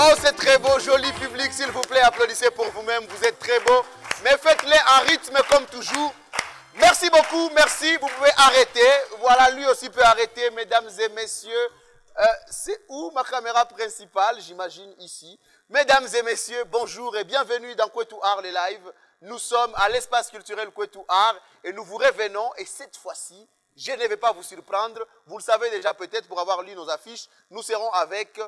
Oh, c'est très beau, joli public, s'il vous plaît, applaudissez pour vous-même, vous êtes très beau. Mais faites-les en rythme comme toujours. Merci beaucoup, merci, vous pouvez arrêter. Voilà, lui aussi peut arrêter, mesdames et messieurs. C'est où ma caméra principale? J'imagine ici. Mesdames et messieurs, bonjour et bienvenue dans Kwetu Art, les lives. Nous sommes à l'espace culturel Kwetu Art et nous vous revenons. Et cette fois-ci, je ne vais pas vous surprendre. Vous le savez déjà peut-être pour avoir lu nos affiches. Nous serons avec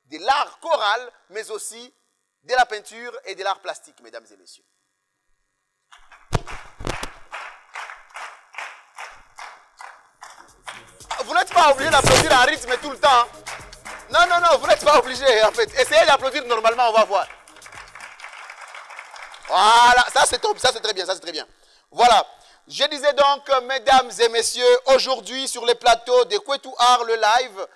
de l'art choral, mais aussi de la peinture et de l'art plastique, mesdames et messieurs. Vous n'êtes pas obligé d'applaudir en rythme tout le temps. Non, non, non, vous n'êtes pas obligé en fait. Essayez d'applaudir normalement, on va voir. Voilà, ça c'est top, ça c'est très bien, ça c'est très bien. Voilà, je disais donc, mesdames et messieurs, aujourd'hui sur les plateaux de Kwetu Art, le live,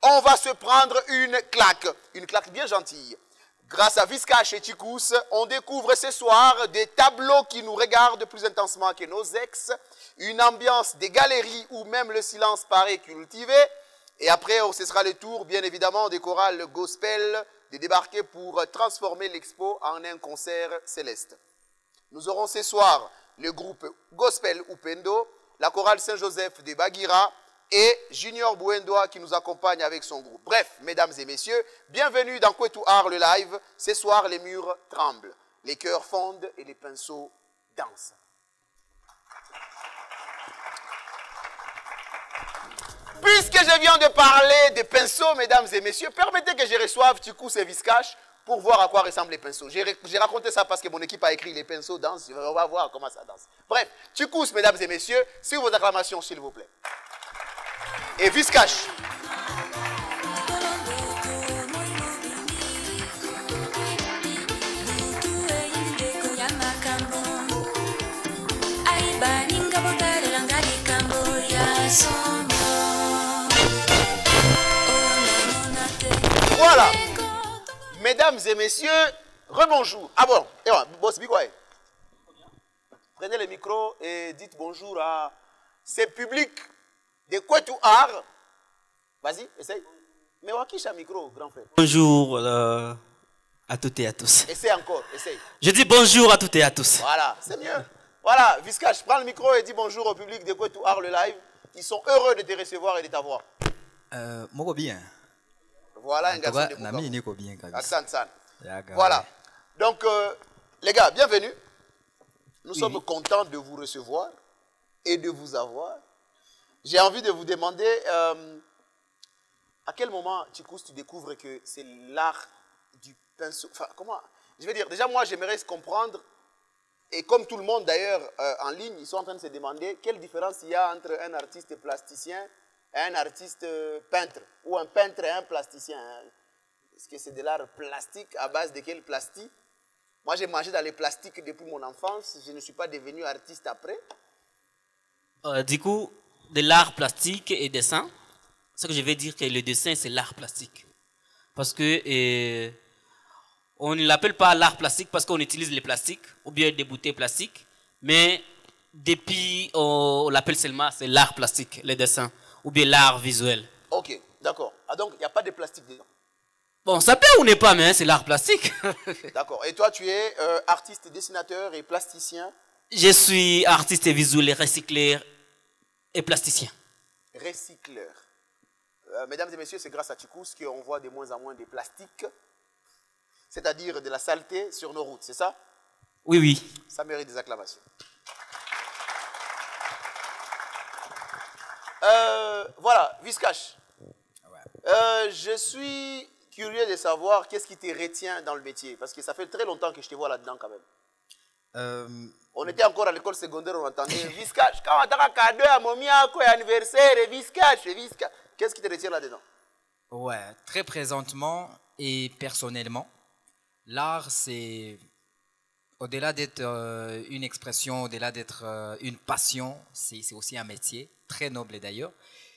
on va se prendre une claque bien gentille. Grâce à Viscash et Chikous, on découvre ce soir des tableaux qui nous regardent plus intensement que nos ex, une ambiance des galeries où même le silence paraît cultivé, et après ce sera le tour bien évidemment des chorales gospel de débarquer pour transformer l'expo en un concert céleste. Nous aurons ce soir le groupe Gospel Upendo, la chorale Saint-Joseph de Bagira, et Junior Buendoa qui nous accompagne avec son groupe. Bref, mesdames et messieurs, bienvenue dans Kwetu Art, le live. Ce soir, les murs tremblent, les cœurs fondent et les pinceaux dansent. Puisque je viens de parler des pinceaux, mesdames et messieurs, permettez que je reçoive Chikous et Viscash pour voir à quoi ressemblent les pinceaux. J'ai raconté ça parce que mon équipe a écrit les pinceaux dansent. On va voir comment ça danse. Bref, Chikous, mesdames et messieurs, sur vos acclamations, s'il vous plaît. Et Viscash. Voilà. Mesdames et messieurs, rebonjour. Ah bon, boss, prenez le micro et dites bonjour à ce public de Kwetu Art. Vas-y, essaye. Mais Wakish a micro, grand frère. Bonjour à toutes et à tous. Essaye encore, essaye. Je dis bonjour à toutes et à tous. Voilà, c'est mieux. Voilà, Viscash, prends le micro et dis bonjour au public de Kwetu Art, le live. Ils sont heureux de te recevoir et de t'avoir. Moi bien. Voilà un garçon de Bukavu. Accent. Voilà. Donc, les gars, bienvenue. Nous sommes contents de vous recevoir et de vous avoir. J'ai envie de vous demander à quel moment, Chikous, tu découvres que c'est l'art du pinceau. Enfin, comment? Je veux dire, déjà, moi, j'aimerais comprendre, et comme tout le monde d'ailleurs en ligne, ils sont en train de se demander quelle différence il y a entre un artiste plasticien et un artiste peintre, ou un peintre et un plasticien. Est-ce que c'est de l'art plastique à base de quel plastique? Moi, j'ai mangé dans les plastiques depuis mon enfance, je ne suis pas devenu artiste après. Du coup, de l'art plastique et dessin, ce que je vais dire que le dessin, c'est l'art plastique. Parce que on ne l'appelle pas l'art plastique parce qu'on utilise les plastiques ou bien des bouteilles plastiques, mais depuis, on l'appelle seulement, c'est l'art plastique, le dessin, ou bien l'art visuel. Ok, d'accord. Ah donc, il n'y a pas de plastique dedans? Bon, ça peut ou n'est pas, mais c'est l'art plastique. D'accord. Et toi, tu es artiste, dessinateur et plasticien? Je suis artiste visuel, recycleur et plasticien. Recycleur. Mesdames et messieurs, c'est grâce à Chikous qu'on voit de moins en moins de plastique, c'est-à-dire de la saleté sur nos routes, c'est ça? Oui, oui. Ça mérite des acclamations. Voilà, Viscash. Je suis curieux de savoir qu'est-ce qui te retient dans le métier, parce que ça fait très longtemps que je te vois là-dedans quand même. On était encore à l'école secondaire, on entendait Viscash. Quand on a un cadeau à Momia, quoi, anniversaire, Viscash. Qu'est-ce qui te retient là-dedans? Ouais, très présentement et personnellement, l'art, c'est au-delà d'être une expression, au-delà d'être une passion, c'est aussi un métier, très noble d'ailleurs.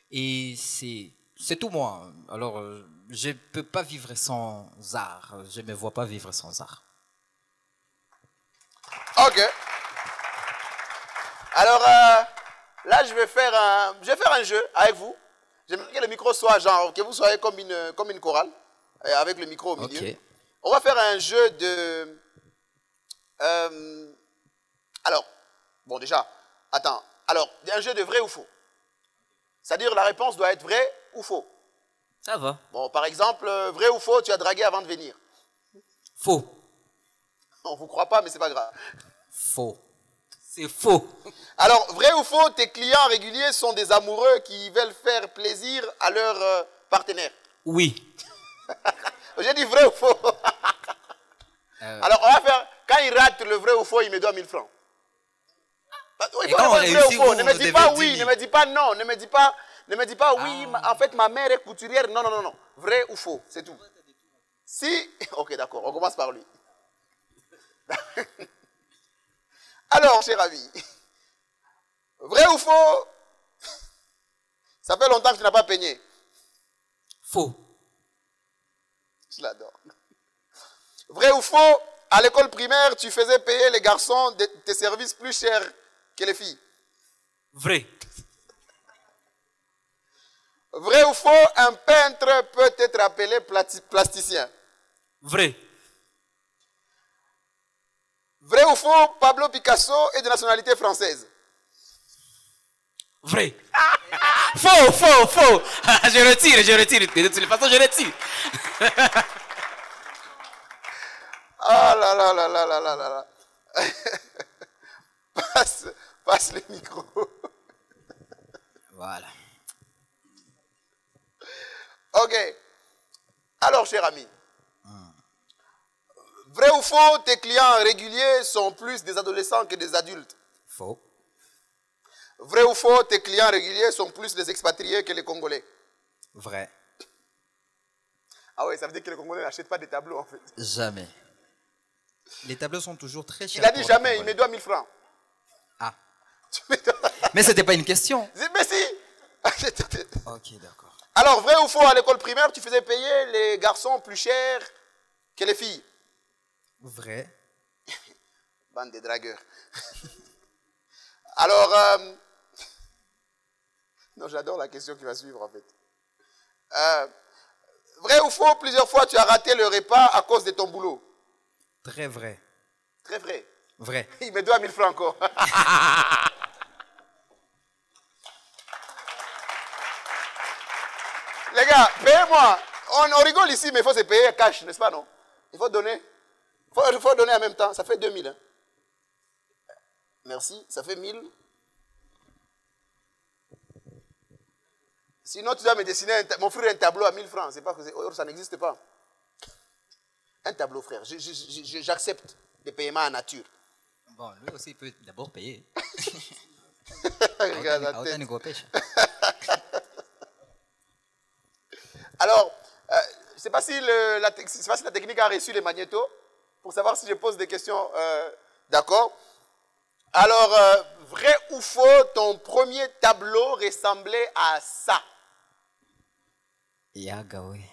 Et c'est tout moi. Alors, je ne peux pas vivre sans art. Je ne me vois pas vivre sans art. Ok. Alors, là, je vais faire un jeu avec vous. J'aimerais que le micro soit genre, que vous soyez comme une chorale. avec le micro au milieu. Ok. On va faire un jeu de... alors, bon déjà, attends. Alors, un jeu de vrai ou faux. C'est-à-dire la réponse doit être vrai ou faux. Ça va. Bon, par exemple, vrai ou faux, tu as dragué avant de venir. Faux. On ne vous croit pas, mais c'est pas grave. Faux. C'est faux. Alors, vrai ou faux, tes clients réguliers sont des amoureux qui veulent faire plaisir à leur partenaire. Oui. J'ai dit vrai ou faux. Alors, on va faire, quand il rate le vrai ou faux, il me doit 1000 francs. Il Et faut quand on avoir vrai ou réussit, faux. vous Ne me nous dis pas devez oui, 10 ne 000. me dis pas non, ne me dis pas oui, en fait ma mère est couturière. Non, non, non, non. Vrai ou faux, c'est tout. Si, ok, d'accord, on commence par lui. Alors, cher ami, vrai ou faux, ça fait longtemps que tu n'as pas peigné. Faux. Je l'adore. Vrai ou faux, à l'école primaire, tu faisais payer les garçons tes services plus chers que les filles. Vrai. Vrai ou faux, un peintre peut être appelé plasticien. Vrai. Vrai ou faux, Pablo Picasso est de nationalité française. Vrai. Faux, faux, faux. Je retire, je retire. De toute façon, je retire. Ah là là là là là là là là. Passe le micro. Voilà. Ok. Alors, cher ami. Vrai ou faux, tes clients réguliers sont plus des adolescents que des adultes. Faux. Vrai ou faux, tes clients réguliers sont plus des expatriés que les Congolais. Vrai. Ah ouais, ça veut dire que les Congolais n'achètent pas des tableaux en fait. Jamais. Les tableaux sont toujours très chers. Il a dit pour les jamais, il Congolais. me doit 1000 francs. Ah. Tu me dois- Mais c'était pas une question. Mais si. Ok, d'accord. Alors, vrai ou faux, à l'école primaire, tu faisais payer les garçons plus chers que les filles. Vrai. Bande de dragueurs. Alors, non, j'adore la question qui va suivre en fait. Vrai ou faux, plusieurs fois tu as raté le repas à cause de ton boulot. Très vrai. Très vrai. Vrai. Il me doit 1000 francs encore. Les gars, payez-moi. On rigole ici, mais il faut se payer cash, n'est-ce pas, non? Il faut donner. Il faut donner en même temps. Ça fait 2000. Hein. Merci, ça fait 1000. Sinon, tu dois me dessiner, m'offrir un tableau à 1000 francs. C'est pas que ça n'existe pas. Un tableau, frère. J'accepte des paiements en nature. Bon, lui aussi il peut d'abord payer. Regarde la Autant tête. nous pêche. Alors, je ne sais pas si la technique a reçu les magnétos pour savoir si je pose des questions. D'accord. Alors, vrai ou faux, ton premier tableau ressemblait à ça? Yaga, oui.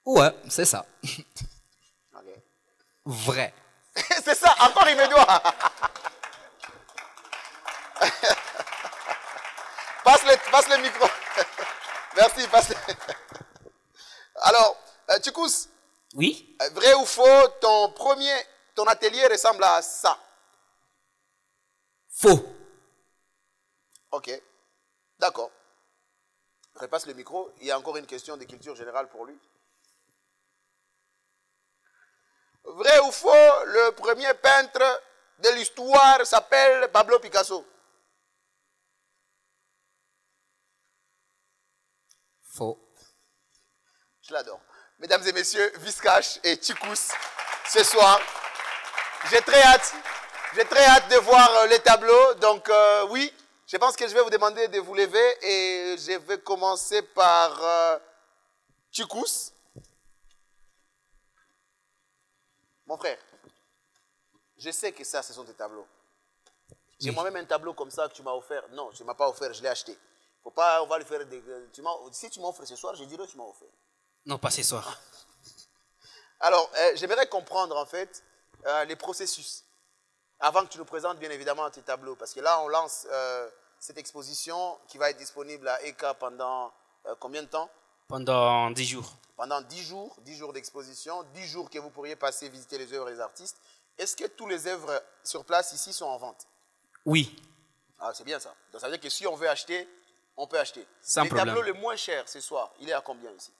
Ouais, c'est ça. Ok. Vrai. C'est ça, encore il me doit. Passe le micro. Merci, passe. Alors, Tchikous, Oui. vrai ou faux, ton atelier ressemble à ça? Faux. Ok, d'accord. Repasse le micro. Il y a encore une question de culture générale pour lui. Vrai ou faux, le premier peintre de l'histoire s'appelle Pablo Picasso? Faux. Je l'adore. Mesdames et messieurs, Viscash et Tchikous, ce soir, j'ai très hâte de voir les tableaux. Donc oui, je pense que je vais vous demander de vous lever et je vais commencer par Tchikous. Mon frère, je sais que ça, ce sont tes tableaux. J'ai moi-même un tableau comme ça que tu m'as offert. Non, tu ne m'as pas offert, je l'ai acheté. Faut pas, on va le faire. Si tu m'offres ce soir, je dirai que tu m'as offert. Non, pas ce soir. Alors, j'aimerais comprendre en fait les processus. Avant que tu nous présentes bien évidemment tes tableaux. Parce que là, on lance cette exposition qui va être disponible à ECA pendant combien de temps? Pendant 10 jours. Pendant 10 jours d'exposition, 10 jours que vous pourriez passer visiter les œuvres des artistes. Est-ce que tous les œuvres sur place ici sont en vente? Oui. Ah, c'est bien ça. Donc ça veut dire que si on veut acheter, on peut acheter. Sans problème. Le tableau le moins cher ce soir, il est à combien ici?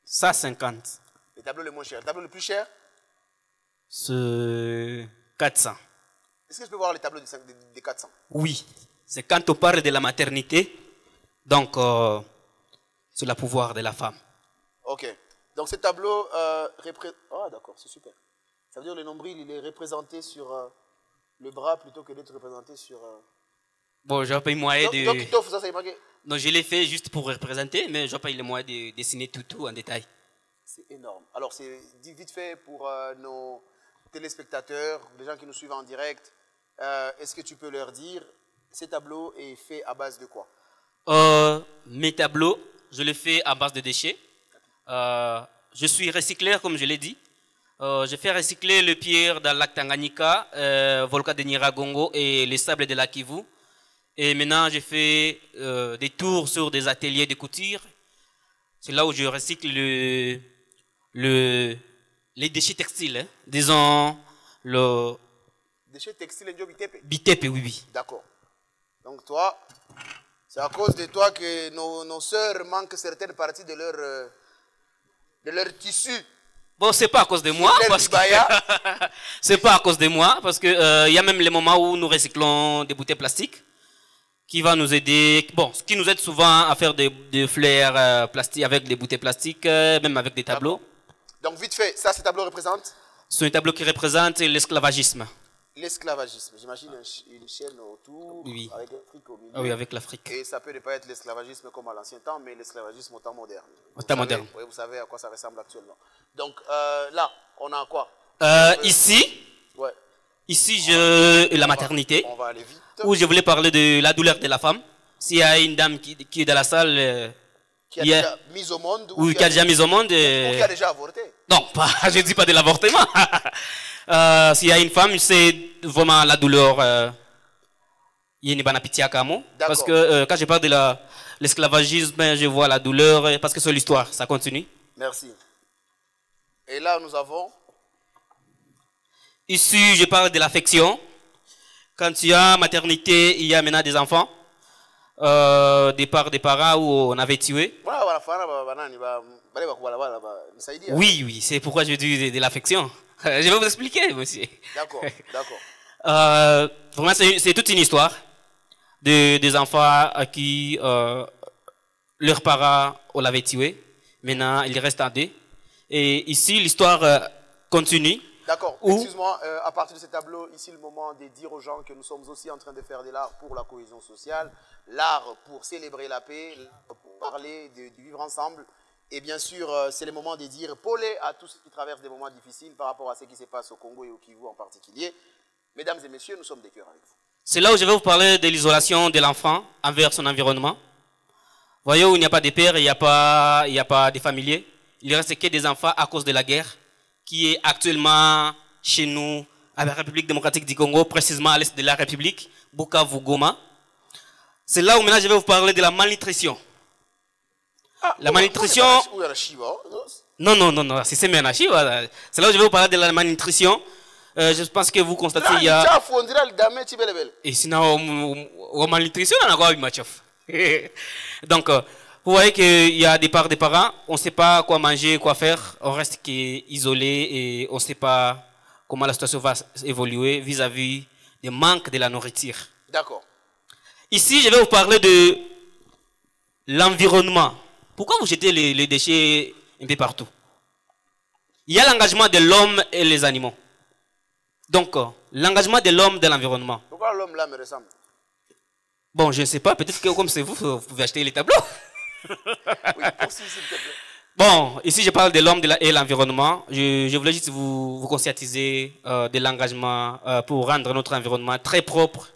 150. Le tableau le moins cher. Le tableau le plus cher? C'est 400. Est-ce que je peux voir les tableaux des 400? Oui. C'est quand on parle de la maternité, donc c'est le pouvoir de la femme. Ok. Donc ce tableau représente... Ah d'accord, c'est super. Ça veut dire que le nombril, il est représenté sur le bras plutôt que d'être représenté sur... Bon, je n'ai pas eu moyen de... Donc, Kitov, ça, c'est marqué. Non, je l'ai fait juste pour représenter, mais je n'ai pas eu le moyen de dessiner tout en détail. C'est énorme. Alors, c'est vite fait pour nos téléspectateurs, les gens qui nous suivent en direct. Est-ce que tu peux leur dire, ces tableaux est fait à base de quoi? Mes tableaux, je les fais à base de déchets. Je suis recycleur, comme je l'ai dit. Je fais recycler le pierre dans le lac Tanganyika, volcan de Nyiragongo et les sables de la Kivu. Et maintenant, je fais des tours sur des ateliers de couture. C'est là où je recycle les déchets textiles. Hein. Disons, le... Déchets textiles et bitepe? Bitepe, oui, oui. D'accord. Donc toi, c'est à cause de toi que nos sœurs manquent certaines parties de leur tissu. Bon, c'est pas à cause de moi. C'est pas à cause de moi, parce que y a même les moments où nous recyclons des bouteilles plastiques, qui va nous aider. Bon, ce qui nous aide souvent à faire des fleurs plastiques avec des bouteilles plastiques, même avec des tableaux. Donc vite fait, ça, ces tableaux représentent? C'est un tableau qui représente l'esclavagisme. L'esclavagisme. J'imagine une chaîne autour, oui. Avec l'Afrique au milieu. Ah oui, avec l'Afrique. Et ça peut ne pas être l'esclavagisme comme à l'ancien temps, mais l'esclavagisme au temps moderne. Au temps moderne. Oui, vous savez à quoi ça ressemble actuellement. Donc là, on a quoi? Ici, ouais. Ici, la maternité, on va aller vite. Où je voulais parler de la douleur de la femme. S'il y a une dame qui est dans la salle... qui a déjà mis au monde? Ou qui a déjà mis au monde. Ou qui a déjà avorté? Non, pas, je ne dis pas de l'avortement. S'il y a une femme, c'est vraiment la douleur. Parce que quand je parle de l'esclavagisme, je vois la douleur, parce que c'est l'histoire, ça continue. Merci. Et là, nous avons... Ici, je parle de l'affection. Quand il y a maternité, il y a maintenant des enfants. Des parents où on avait tué. Oui, oui, c'est pourquoi je dis de l'affection. Je vais vous expliquer, monsieur. D'accord, d'accord. Vraiment, c'est toute une histoire des enfants à qui leurs parents l'avaient tué. Maintenant, ils restent en deux. Et ici, l'histoire continue. D'accord. Excuse-moi, à partir de ce tableau, ici, le moment de dire aux gens que nous sommes aussi en train de faire de l'art pour la cohésion sociale, l'art pour célébrer la paix, l'art pour parler du vivre ensemble. Et bien sûr, c'est le moment de dire polé à tous ceux qui traversent des moments difficiles par rapport à ce qui se passe au Congo et au Kivu en particulier. Mesdames et messieurs, nous sommes des cœurs avec vous. C'est là où je vais vous parler de l'isolation de l'enfant envers son environnement. Voyez où il n'y a pas de père, il n'y a pas de familiers. Il ne reste que des enfants à cause de la guerre qui est actuellement chez nous, à la République démocratique du Congo, précisément à l'est de la République, Bukavu-Goma. C'est là où maintenant je vais vous parler de la malnutrition. La malnutrition... Non, c'est Menachi. C'est là où je vais vous parler de la malnutrition. Je pense que vous constatez il y a... Et sinon, la malnutrition, on a quoi donc, vous voyez qu'il y a des parents, on ne sait pas quoi manger, quoi faire, on reste isolé et on ne sait pas comment la situation va évoluer vis-à-vis du manque de la nourriture. D'accord. Ici, je vais vous parler de l'environnement. Pourquoi vous jetez les déchets un peu partout? Il y a l'engagement de l'homme et les animaux. Donc, l'engagement de l'homme dans l'environnement. Pourquoi l'homme là me ressemble? Bon, je ne sais pas, peut-être que comme c'est vous, vous pouvez acheter les tableaux. Oui, poursuis s'il te plaît. Bon, ici je parle de l'homme et l'environnement. Je voulais juste vous conscientiser de l'engagement pour rendre notre environnement très propre.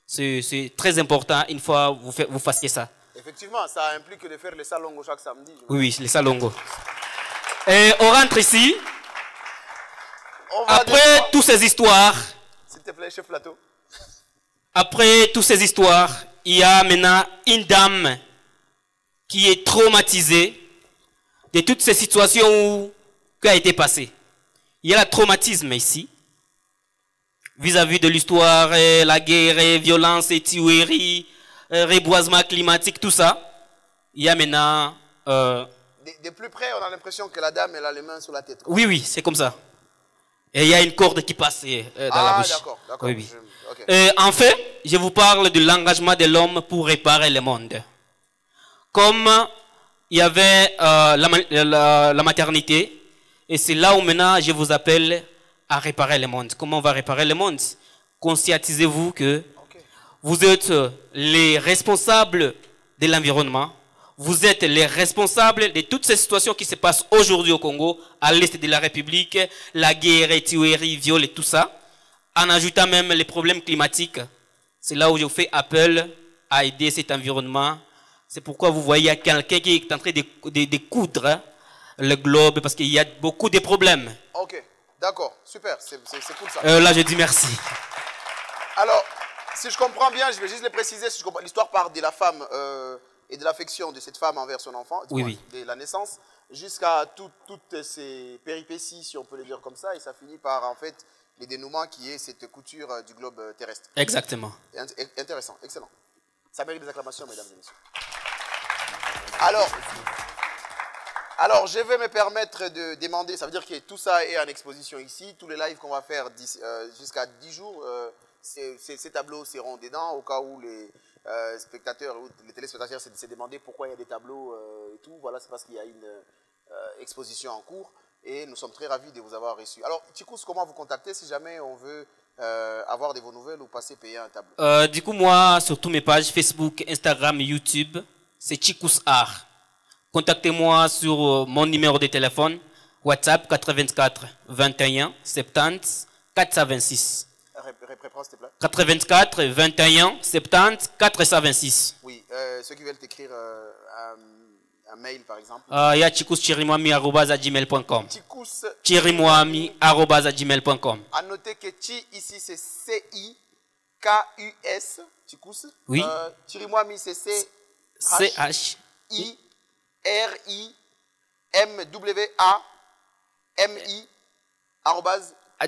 C'est très important une fois vous fassiez ça. Effectivement, ça implique de faire les salongos chaque samedi. Oui, les salongos. Et on rentre ici. Après toutes ces histoires. S'il te plaît, chef plateau. Après toutes ces histoires, il y a maintenant une dame qui est traumatisé de toutes ces situations qui a été passé. Il y a le traumatisme ici, vis-à-vis de l'histoire, la guerre, violence, tueries, reboisement climatique, tout ça. Il y a maintenant... De plus près, on a l'impression que la dame, elle a les mains sur la tête. Oui, oui, c'est comme ça. Et il y a une corde qui passe dans la bouche. D'accord, d'accord. Oui, oui. Okay. En fait, je vous parle de l'engagement de l'homme pour réparer le monde. Comme il y avait la maternité, et c'est là où maintenant je vous appelle à réparer le monde. Comment on va réparer le monde? Conscientisez-vous que vous êtes les responsables de l'environnement. Vous êtes les responsables de toutes ces situations qui se passent aujourd'hui au Congo, à l'est de la République, la guerre, tueries, viols et tout ça. En ajoutant même les problèmes climatiques. C'est là où je fais appel à aider cet environnement. C'est pourquoi vous voyez quelqu'un qui est en train de coudre le globe parce qu'il y a beaucoup de problèmes. Ok, d'accord, super, c'est cool ça. Là, je dis merci. Alors, si je comprends bien, je vais juste le préciser, si l'histoire part de la femme et de l'affection de cette femme envers son enfant, oui, oui. De la naissance, jusqu'à toutes ces péripéties, si on peut le dire comme ça, et ça finit par en fait le dénouement qui est cette couture du globe terrestre. Exactement. Intéressant, excellent. Ça mérite des acclamations, mesdames et messieurs. Alors, je vais me permettre de demander, ça veut dire que tout ça est en exposition ici, tous les lives qu'on va faire jusqu'à 10 jours, ces tableaux seront dedans, au cas où les spectateurs ou les téléspectateurs se demandaient pourquoi il y a des tableaux et tout. Voilà, c'est parce qu'il y a une exposition en cours et nous sommes très ravis de vous avoir reçus. Alors, Tchikous, comment vous contacter si jamais on veut avoir de vos nouvelles ou passer payer un tableau? Du coup, moi, sur toutes mes pages, Facebook, Instagram, YouTube, c'est Tchikous Art. Contactez-moi sur mon numéro de téléphone, WhatsApp 84 21 70 426. Reprends, s'il te plaît. 84 21 70 426. Oui, ceux qui veulent t'écrire un mail, par exemple. Il y a chikouschirimoami@gmail.com. Chikous. @gmail.com. À noter que Chi ici c'est C-I-K-U-S. Chikous. Oui. Chirimwami c'est C-H. I-R-I-M-W-A-M-I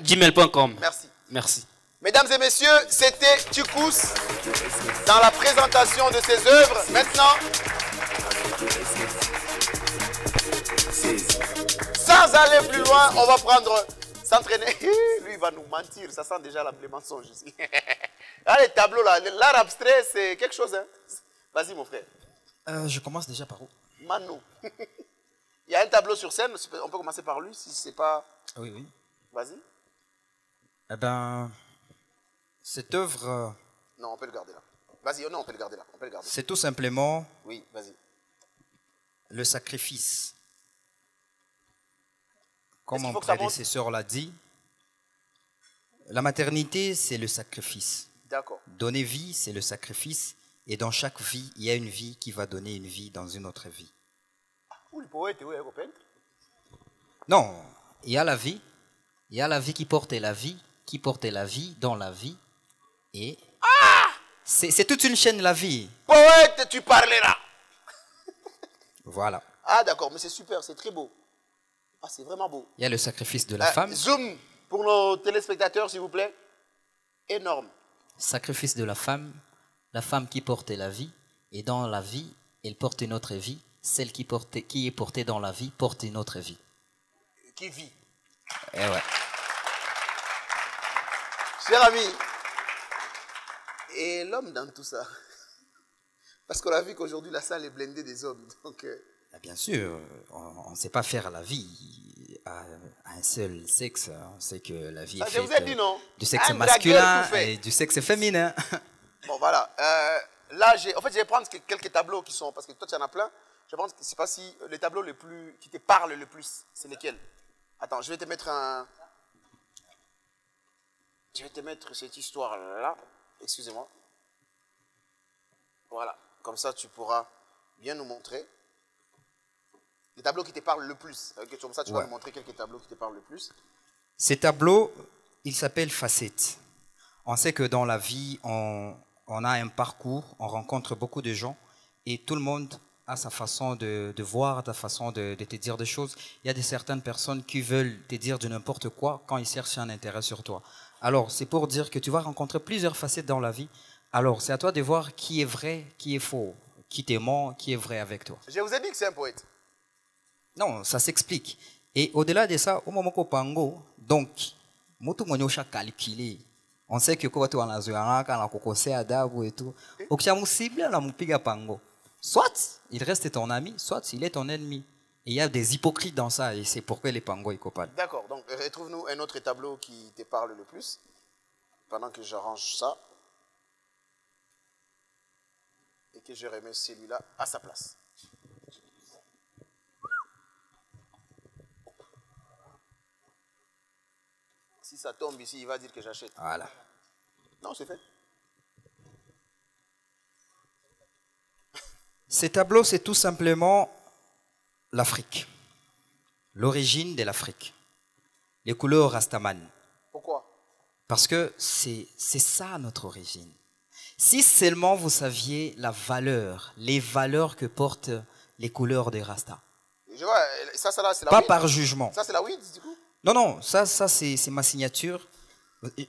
@gmail.com. Merci. Merci. Mesdames et messieurs, c'était Tchikous dans la présentation de ses œuvres. Maintenant, sans aller plus loin, on va prendre, s'entraîner. Lui, il va nous mentir, ça sent déjà les mensonges ici. Là, les tableaux, là, l'art abstrait, c'est quelque chose. Hein? Vas-y, mon frère. Je commence déjà par où? Manu. Il y a un tableau sur scène, on peut commencer par lui, si c'est pas... Oui, oui. Vas-y. Eh ben, cette œuvre... Non, on peut le garder là. Vas-y, non, on peut le garder là. On peut le garder. C'est tout simplement... Oui, vas-y. Le sacrifice. Comme mon faut que ça monte? prédécesseur l'a dit, la maternité, c'est le sacrifice. D'accord. Donner vie, c'est le sacrifice. Et dans chaque vie, il y a une vie qui va donner une vie dans une autre vie. Ou le poète, oui, le peintre. Non, il y a la vie. Il y a la vie qui porte la vie dans la vie. Et c'est toute une chaîne, la vie. Poète, tu parleras. Voilà. Ah, d'accord, mais c'est super, c'est très beau. Ah, c'est vraiment beau. Il y a le sacrifice de la femme. Zoom pour nos téléspectateurs, s'il vous plaît. Énorme. Sacrifice de la femme qui porte la vie. Et dans la vie, elle porte une autre vie. Celle qui est portée dans la vie porte une autre vie. Qui vit. Eh ouais. Cher ami, et l'homme dans tout ça? Parce qu'on a vu qu'aujourd'hui, la salle est blindée des hommes. Donc, bien sûr, on ne sait pas faire la vie à un seul sexe. On sait que la vie est je vous ai dit non. Du sexe Un masculin dragueur tout fait. et du sexe féminin. Bon, voilà. Là, en fait, je vais prendre quelques tableaux qui sont... Parce que toi, tu en as plein. Je pense que je ne sais pas si les tableaux les plus qui te parlent le plus, c'est lesquels? Attends, je vais te mettre un... Je vais te mettre cette histoire-là. Excusez-moi. Voilà. Comme ça, tu pourras bien nous montrer les tableaux qui te parlent le plus. Comme ça, tu vas nous montrer quelques tableaux qui te parlent le plus. Ces tableaux, ils s'appellent facettes. On sait que dans la vie, on a un parcours, on rencontre beaucoup de gens et tout le monde a sa façon de voir, ta façon de te dire des choses. Il y a certaines personnes qui veulent te dire de n'importe quoi quand ils cherchent un intérêt sur toi. Alors, c'est pour dire que tu vas rencontrer plusieurs facettes dans la vie. Alors, c'est à toi de voir qui est vrai, qui est faux, qui te ment, qui est vrai avec toi. Je vous ai dit que c'est un poète. Non, ça s'explique. Et au-delà de ça, au moment qu'on pango, donc, mutu monyosha calculé. On sait que quand tu en as un quand on kokosé adabu et tout, okisha cible la mupiga pango. Soit il reste ton ami, soit il est ton ennemi. Et il y a des hypocrites dans ça et c'est pourquoi les pangos ils copalent. D'accord, donc retrouve-nous un autre tableau qui te parle le plus, pendant que j'arrange ça, et que je remets celui-là à sa place. Si ça tombe ici, il va dire que j'achète. Voilà. Non, c'est fait. Ces tableaux, c'est tout simplement l'Afrique. L'origine de l'Afrique. Les couleurs Rastaman. Pourquoi? Parce que c'est ça notre origine. Si seulement vous saviez la valeur, les valeurs que portent les couleurs des Rasta. Je vois, ça là, c'est la Pas weed. par jugement. Ça, c'est la weed, du coup? Non, non, ça c'est ma signature.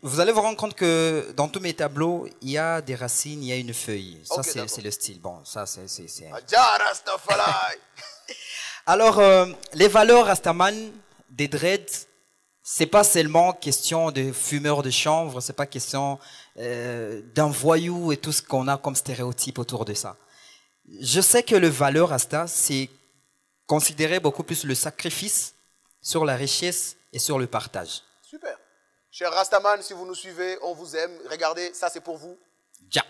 Vous allez vous rendre compte que dans tous mes tableaux, il y a des racines, il y a une feuille. Ça, Ok, c'est le style. Bon, ça, c'est... Adja Rastafari. Alors, les valeurs Rastaman des dreads, c'est pas seulement question de fumeur de chanvre, c'est pas question d'un voyou et tout ce qu'on a comme stéréotype autour de ça. Je sais que le valeur Rasta, c'est considérer beaucoup plus le sacrifice sur la richesse et sur le partage. Super. Cher Rastaman, si vous nous suivez, on vous aime. Regardez, ça c'est pour vous. Ja.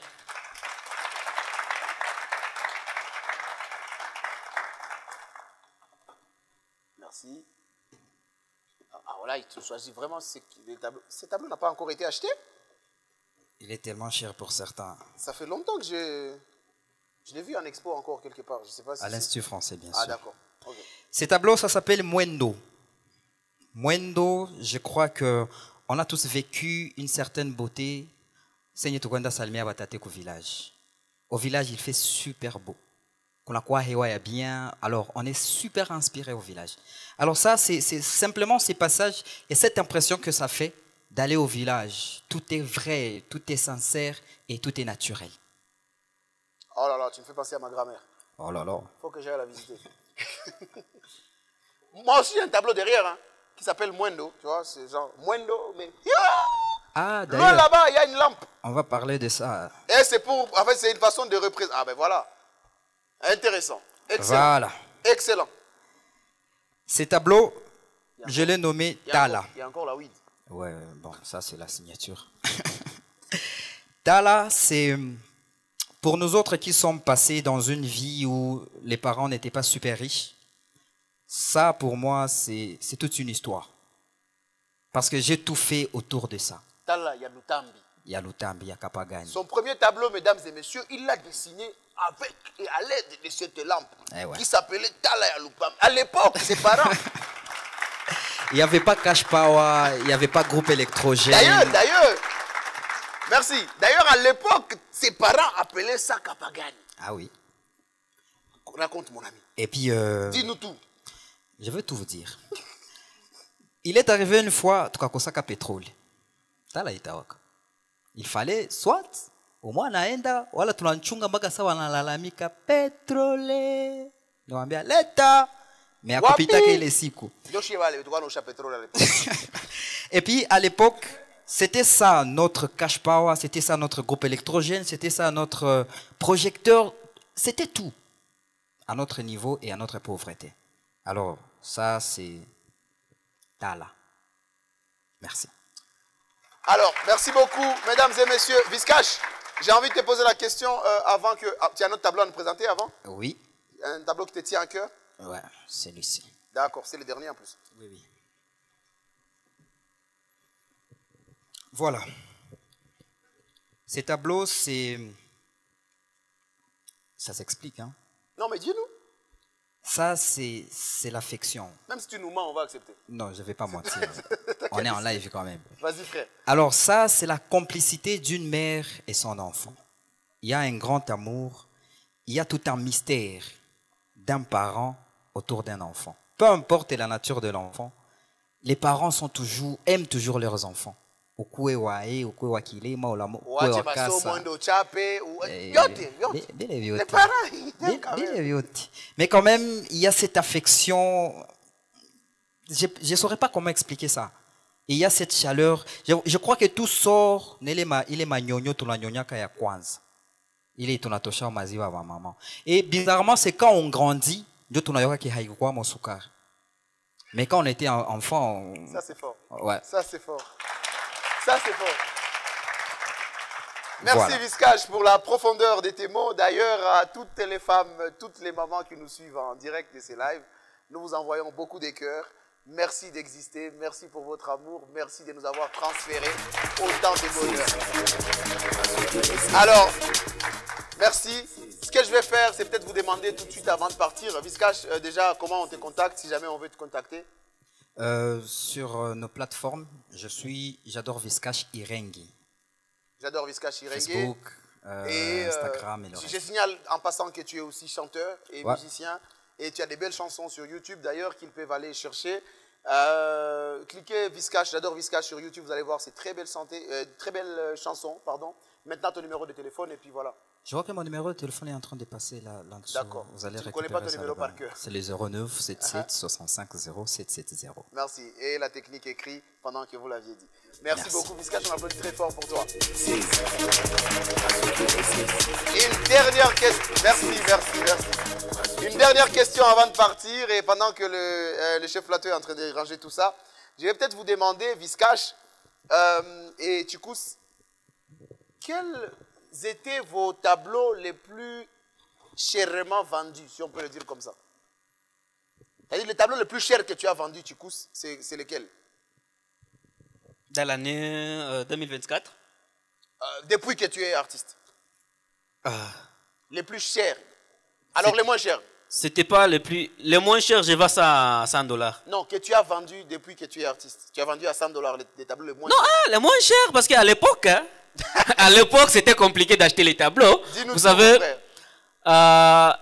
Merci. Ah voilà, il te choisit vraiment les tableaux. Ces tableaux n'ont pas encore été achetés. Il est tellement cher pour certains. Ça fait longtemps que je l'ai vu en expo encore quelque part. Je sais pas si À l'Institut français, bien sûr. Ah d'accord. Ok. Ces tableaux, ça s'appelle Mwendo. Mwendo, je crois que on a tous vécu une certaine beauté. Seigneur Tuganda Salmia Batate au village. Au village, il fait super beau. Bien. Alors, on est super inspiré au village. Alors ça, c'est simplement ces passages et cette impression que ça fait d'aller au village. Tout est vrai, tout est sincère et tout est naturel. Oh là là, tu me fais penser à ma grand-mère. Oh là là. Il faut que j'aille la visiter. Moi aussi, j'ai un tableau derrière hein, qui s'appelle Mwendo. Tu vois, c'est genre Mwendo, mais... Ah, Loin d'ailleurs, là-bas, il y a une lampe. on va parler de ça. Et c'est pour... En fait, c'est une façon de représenter... Ah ben voilà. Intéressant. Excellent. Voilà. Excellent. Ces tableaux, je l'ai nommé Tala. Il y a encore la weed. Ouais, bon, ça c'est la signature. Tala, c'est pour nous autres qui sommes passés dans une vie où les parents n'étaient pas super riches. Ça, pour moi, c'est toute une histoire. Parce que j'ai tout fait autour de ça. Tala Yalutambi. Il y a Lutambi, il y a Kapagani. Son premier tableau, mesdames et messieurs, il l'a dessiné avec et à l'aide de cette lampe Eh ouais. qui s'appelait Tala Yalutambi. À l'époque, ses parents... Il n'y avait pas Cash Power, il n'y avait pas groupe électrogène. D'ailleurs, merci. D'ailleurs, à l'époque, ses parents appelaient ça Kapagani. Ah oui. Raconte, mon ami. Et puis, Dis-nous tout. je veux tout vous dire. Il est arrivé une fois, tukakosaka pétrole. Tala itawaka. Il fallait soit au moins naenda wala tunachunga mpaka sawa nalalamika pétrole. Niwaambia leta mais akupitaka ile siku. Et puis à l'époque, c'était ça notre cash power, c'était ça notre groupe électrogène, c'était ça notre projecteur, c'était tout à notre niveau et à notre pauvreté. Alors ça c'est Tala. Merci. Alors, merci beaucoup, mesdames et messieurs. Viscash, j'ai envie de te poser la question avant que... Ah, tu as un autre tableau à nous présenter avant? Oui. Un tableau qui te tient à cœur? Ouais, c'est celui-ci. D'accord, c'est le dernier en plus. Oui, oui. Voilà. Ces tableaux, c'est... Ça s'explique, hein? Non, mais dis-nous. Ça, c'est l'affection. Même si tu nous mens, on va accepter. Non, je ne vais pas mentir. On est en live quand même. Vas-y, frère. Alors ça, c'est la complicité d'une mère et son enfant. Il y a un grand amour, il y a tout un mystère d'un parent autour d'un enfant. Peu importe la nature de l'enfant, les parents aiment toujours leurs enfants. Bien les parents, mais quand même, il y a cette affection. Je ne saurais pas comment expliquer ça. Il y a cette chaleur. Je crois que tout sort. Il est maman. Et bizarrement, c'est quand on grandit, mais quand on était enfant. Ça, c'est fort. Ouais. Ça, c'est fort. Ça, c'est fort. Merci, Voilà. Viscash, pour la profondeur de tes mots. D'ailleurs, à toutes les femmes, toutes les mamans qui nous suivent en direct de ces lives, nous vous envoyons beaucoup de cœurs. Merci d'exister. Merci pour votre amour. Merci de nous avoir transféré autant de bonheur. Alors, merci. Ce que je vais faire, c'est peut-être vous demander tout de suite avant de partir. Viscash, déjà, comment on te contacte si jamais on veut te contacter? Sur nos plateformes, j'adore Viscash Irengi. J'adore Viscash Irengi. Facebook, Instagram et le reste. Je signale en passant que tu es aussi chanteur et Ouais. musicien. Et tu as des belles chansons sur YouTube d'ailleurs qu'ils peuvent aller chercher. Cliquez Viscash, j'adore Viscash sur YouTube, vous allez voir, c'est très belle chanson, pardon. Maintenant ton numéro de téléphone et puis voilà. Je vois que mon numéro de téléphone est en train de passer là-dessous. D'accord. Vous allez Tu ne récupérer connais pas ton ça numéro là-bas. par cœur. C'est le 09 77 65 0770. Merci. Et la technique écrit pendant que vous l'aviez dit. Merci Merci. beaucoup Viscash, on applaudit très fort pour toi. Une dernière question. Merci. Une dernière question avant de partir et pendant que le chef Flateux est en train de ranger tout ça, je vais peut-être vous demander, Viscash et Tchikous, quels étaient vos tableaux les plus chèrement vendus, si on peut le dire comme ça? C'est-à-dire les tableaux les plus chers que tu as vendus, Tchikous, c'est lesquels? Dans l'année 2024. Depuis que tu es artiste. Les plus chers. Alors les moins chers. C'était pas les moins chers, je vends ça à 100 $. Non, que tu as vendu depuis que tu es artiste. Tu as vendu à 100 $ les tableaux les moins Non, chers. les moins chers, parce qu'à l'époque, hein, à l'époque, c'était compliqué d'acheter les tableaux. Dis-nous Vous tout, savez, mon frère.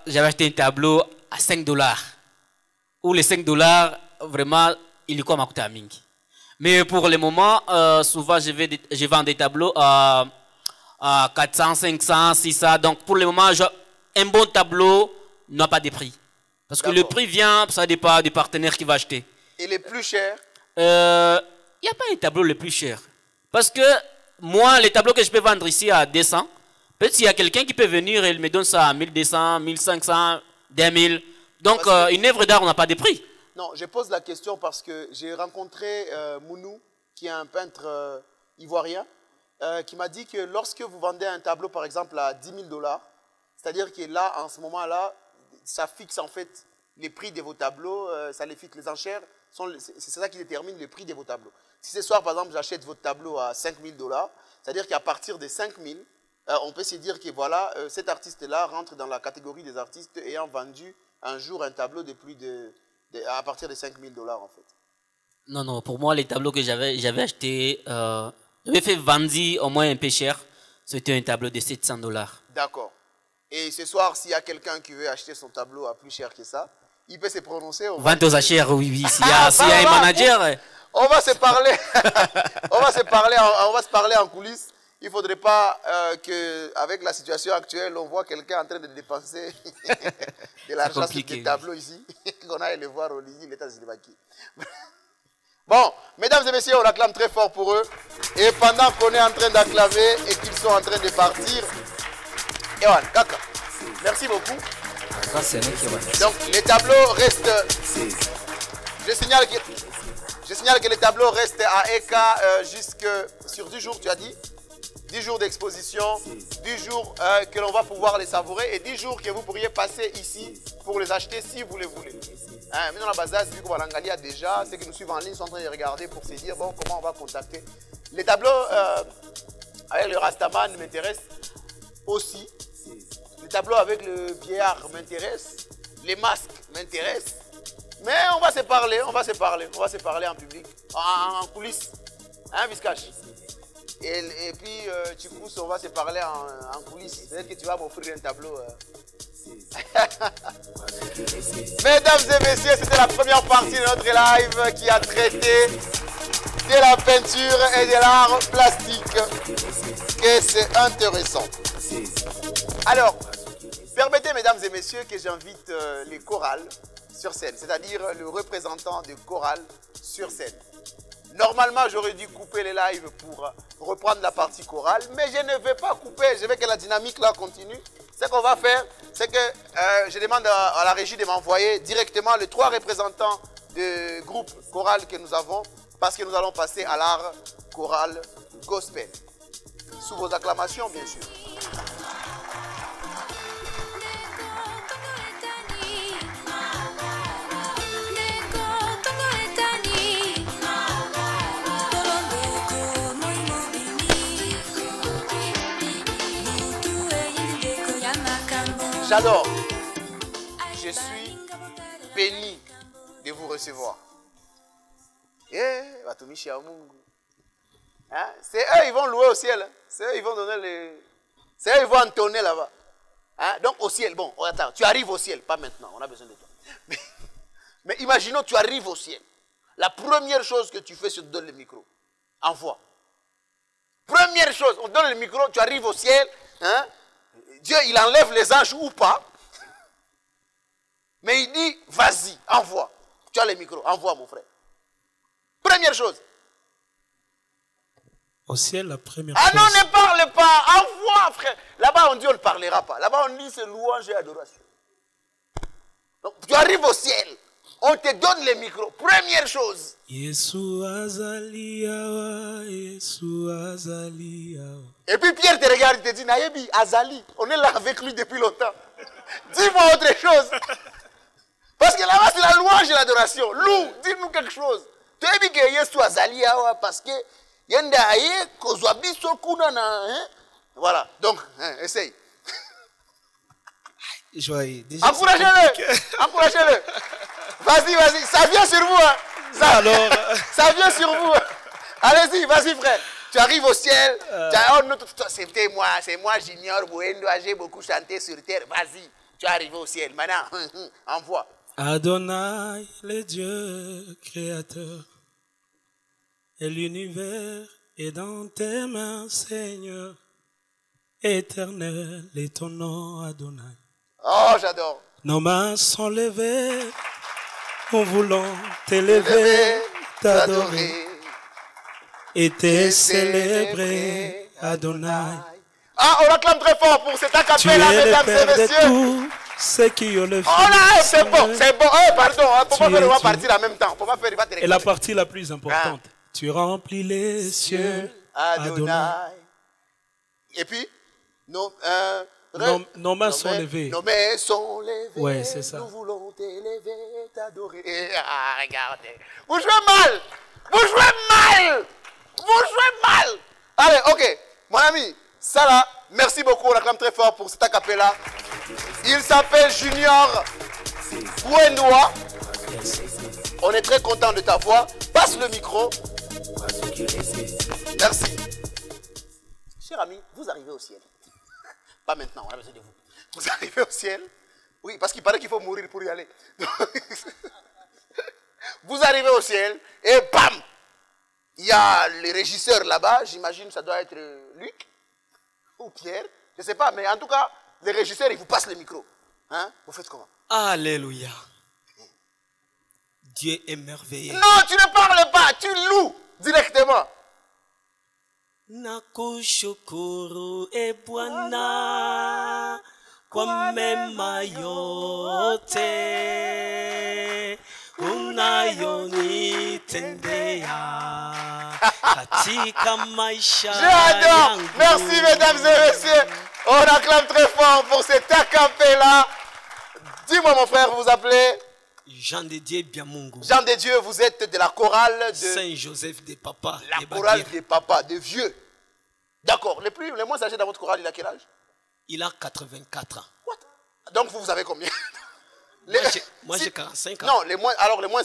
j'avais acheté un tableau à 5 $. Où les 5 $, vraiment, il est quoi m'a coûté à Ming. Mais pour le moment, souvent, je vends des tableaux à 400, 500, 600. Donc, pour le moment, un bon tableau n'a pas de prix. Parce que le prix vient, ça dépend du partenaire qui va acheter. Et les plus chers? Il n'y a pas un tableau le plus cher. Parce que moi, les tableaux que je peux vendre ici à 200, peut-être qu'il y a quelqu'un qui peut venir et il me donne ça à 1200, 1500, 2000. Donc, une œuvre d'art, on n'a pas de prix. Non, je pose la question parce que j'ai rencontré Mounou, qui est un peintre ivoirien, qui m'a dit que lorsque vous vendez un tableau, par exemple, à 10 000 $, c'est-à-dire que là, en ce moment-là, ça fixe en fait les prix de vos tableaux, ça les fixe, les enchères, c'est ça qui détermine le prix de vos tableaux. Si ce soir, par exemple, j'achète votre tableau à 5 000 $, c'est-à-dire qu'à partir de 5 000, on peut se dire que voilà, cet artiste-là rentre dans la catégorie des artistes ayant vendu un jour un tableau à partir de 5 000 $ en fait. Non, non, pour moi, les tableaux que j'avais achetés, j'avais fait vendre au moins un peu cher. C'était un tableau de 700 $. D'accord. Et ce soir, s'il y a quelqu'un qui veut acheter son tableau à plus cher que ça, il peut se prononcer. Vente aux achères, oui, oui. S'il y a un manager. On va se parler. on va se parler en coulisses. Il ne faudrait pas qu'avec la situation actuelle, on voit quelqu'un en train de dépenser de l'argent sur des tableaux ici, qu'on aille le voir au lit, l'état de Baki. Bon, mesdames et messieurs, on acclame très fort pour eux. Et pendant qu'on est en train d'acclamer et qu'ils sont en train de partir, Ewan, Kaka, merci beaucoup. Donc, les tableaux restent... Je signale que les tableaux restent à ECA jusque sur 10 jours, tu as dit 10 jours d'exposition, 10 jours que l'on va pouvoir les savourer et 10 jours que vous pourriez passer ici pour les acheter si vous les voulez. Hein, mais dans la base, vu qu'on va l'engager déjà, ceux qui nous suivent en ligne sont en train de regarder pour se dire bon, comment on va contacter. Les tableaux avec le Rastaman m'intéressent aussi. Les tableaux avec le vieillard m'intéressent. Les masques m'intéressent. Mais on va se parler en public, en coulisses. Hein, Viscash? Et puis, Tchikous, on va se parler en coulisses. Peut-être que tu vas m'offrir un tableau. Mesdames et messieurs, c'était la première partie de notre live qui a traité de la peinture et de l'art plastique. Et c'est intéressant. Alors, permettez, mesdames et messieurs, que j'invite les chorales sur scène, c'est-à-dire le représentant de chorale sur scène. Normalement, j'aurais dû couper les lives pour reprendre la partie chorale, mais je ne vais pas couper, je veux que la dynamique là continue. Ce qu'on va faire, c'est que je demande à la régie de m'envoyer directement les 3 représentants de groupe choral que nous avons, parce que nous allons passer à l'art choral gospel. Sous vos acclamations, bien sûr. J'adore. Je suis béni de vous recevoir. Hein? C'est eux, ils vont louer au ciel. C'est eux, ils vont donner les... C'est eux, ils vont entonner là-bas. Hein? Donc au ciel, bon, attends, tu arrives au ciel, pas maintenant, on a besoin de toi. Mais imaginons, tu arrives au ciel. La première chose que tu fais, c'est de donner le micro. Envoie. Première chose, on donne le micro, tu arrives au ciel. Hein? Dieu, il enlève les anges ou pas. Mais il dit, vas-y, envoie. Tu as le micro, envoie mon frère. Première chose. Au ciel, la première chose. Ah non, chose. ne parle pas, envoie frère. Là-bas, on dit, on ne parlera pas. Là-bas, on dit, c'est louange et adoration. Donc, tu arrives au ciel. On te donne le micro. Première chose. Yesu azali awa, Yesu azali awa. Et puis Pierre te regarde, il te dit, Nayebi, Azali, on est là avec lui depuis longtemps. Dis-moi autre chose. Parce que là-bas, c'est la louange et l'adoration. Loue, dis-nous quelque chose. Tu as dit que Yesu azali awa parce que yenda aye kozwabi sokuna na. Voilà, donc, essaye. Encouragez-le. Encouragez-le. Vas-y, vas-y. Ça vient sur vous. Hein. Ça vient sur vous. Allez-y, vas-y, frère. Tu arrives au ciel. C'était moi, c'est moi, Junior Buendo. J'ai beaucoup chanté sur terre. Vas-y, tu es arrivé au ciel. Maintenant, envoie. Adonai, le Dieu créateur, et l'univers est dans tes mains, Seigneur. Éternel est ton nom, Adonai. Oh, j'adore. Nos mains sont levées, en voulant t'élever, t'adorer et te célébrer, Adonai. Ah, on acclame très fort pour cet acapella, mesdames et messieurs. Ceux qui ont le oh là, c'est bon, c'est bon. Oh, pardon, on ne peut pas faire partir en même temps. On peut pas faire, et la partie la plus importante. Ah. Tu remplis les cieux, Adonai. Et puis, nos mains sont levées. Nos mains sont levées. Ouais, c'est ça. Nous voulons t'élever, t'adorer. Ah, regardez. Vous jouez mal. Vous jouez mal. Vous jouez mal. Allez, ok. Mon ami, ça là, merci beaucoup. On acclame très fort pour cet acapella. Il s'appelle Junior Buendoa. On est très content de ta voix. Passe le micro. Merci. Cher ami, vous arrivez au ciel. Pas maintenant, on a besoin de vous. Vous arrivez au ciel. Oui, parce qu'il paraît qu'il faut mourir pour y aller. Vous arrivez au ciel et bam! Il y a les régisseurs là-bas. J'imagine que ça doit être Luc ou Pierre. Je ne sais pas, mais en tout cas, les régisseurs, ils vous passent le micro. Hein? Vous faites comment? Alléluia. Dieu est merveilleux. Non, tu ne parles pas, tu loues directement. Nakushukuru e Bwana kwa mema yote unayonitendea katika maisha yangu. J'adore. Merci mesdames et messieurs. On acclame très fort pour cet acapella. Dis-moi mon frère, vous vous appelez? Jean de Dieu Biamungu. Jean de Dieu, vous êtes de la chorale de Saint-Joseph de Papa. La chorale des papas, des vieux. D'accord. Les moins âgés dans votre chorale, il a quel âge? Il a 84 ans. What? Donc vous avez combien? Moi j'ai 45 ans. Non, les moins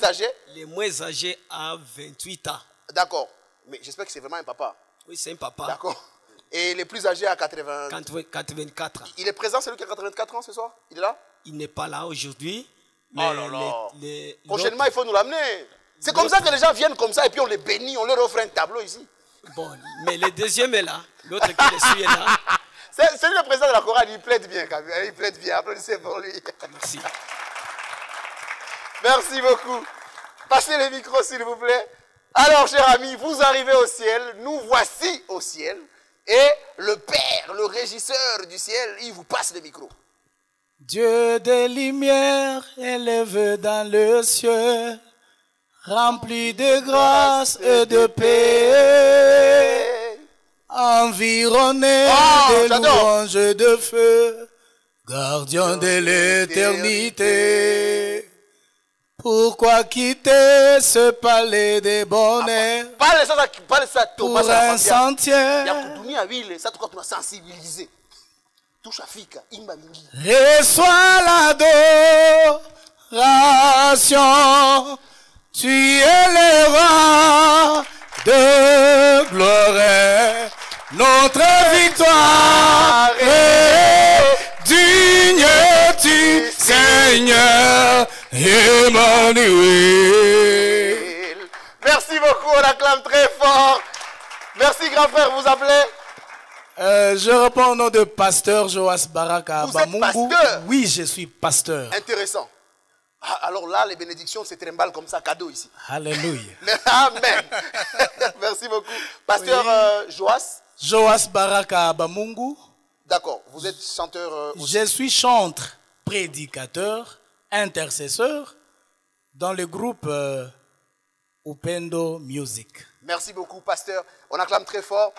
âgés? Les moins âgés à 28 ans. D'accord. Mais j'espère que c'est vraiment un papa. Oui, c'est un papa. D'accord. Et les plus âgés à 84 ans. Il Il est présent, celui qui a 84 ans ce soir? Il est là? Il n'est pas là aujourd'hui. Oh là là. Prochainement, il faut nous l'amener. C'est comme ça que les gens viennent comme ça et puis on les bénit, on leur offre un tableau ici. Bon, mais le deuxième est là, l'autre qui le suit est là. C'est lui le président de la chorale, il plaide bien quand même. Il plaide bien, applaudissez pour lui. Merci. Merci beaucoup. Passez le micro s'il vous plaît. Alors, chers amis, vous arrivez au ciel, nous voici au ciel. Et le Père, le régisseur du ciel, il vous passe le micro. Dieu des lumières élève dans le ciel, rempli de grâce et de paix, environné de louanges et de feu, gardien de l'éternité. Pourquoi quitter ce palais des bonheurs pour un sentier? Reçois l'adoration, tu es le roi de gloire, notre victoire est digne du Seigneur Emmanuel. Merci beaucoup, on acclame très fort. Merci grand frère, vous appelez? Je réponds au nom de pasteur Joas Baraka Bamungu. Vous êtes pasteur? Oui, je suis pasteur. Intéressant. Ah, alors là, les bénédictions, c'est trimbal comme ça, cadeau ici. Alléluia. Amen. Merci beaucoup. Pasteur Joas? Joas Baraka Bamungu. D'accord. Vous êtes chanteur aussi. Je suis chanteur, prédicateur, intercesseur dans le groupe Upendo Music. Merci beaucoup, pasteur. On acclame très fort.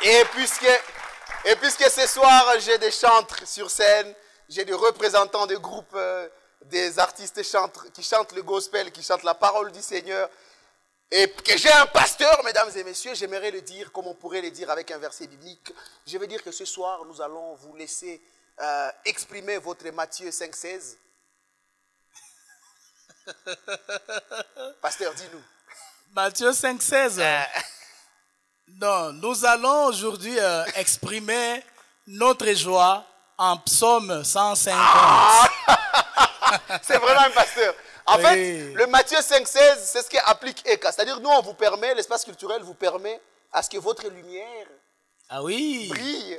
Et puisque ce soir, j'ai des chantres sur scène, j'ai des représentants de groupes, des artistes qui chantent le gospel, qui chantent la parole du Seigneur, et que j'ai un pasteur, mesdames et messieurs, j'aimerais le dire comme on pourrait le dire avec un verset biblique. Je veux dire que ce soir, nous allons vous laisser exprimer votre Matthieu 5,16. Pasteur, dis-nous. Matthieu 5,16. Non, nous allons aujourd'hui exprimer notre joie en psaume 150. C'est vraiment un pasteur. En fait, le Matthieu 5,16, c'est ce qui applique ECA. C'est-à-dire, nous, on vous permet, l'espace culturel vous permet à ce que votre lumière brille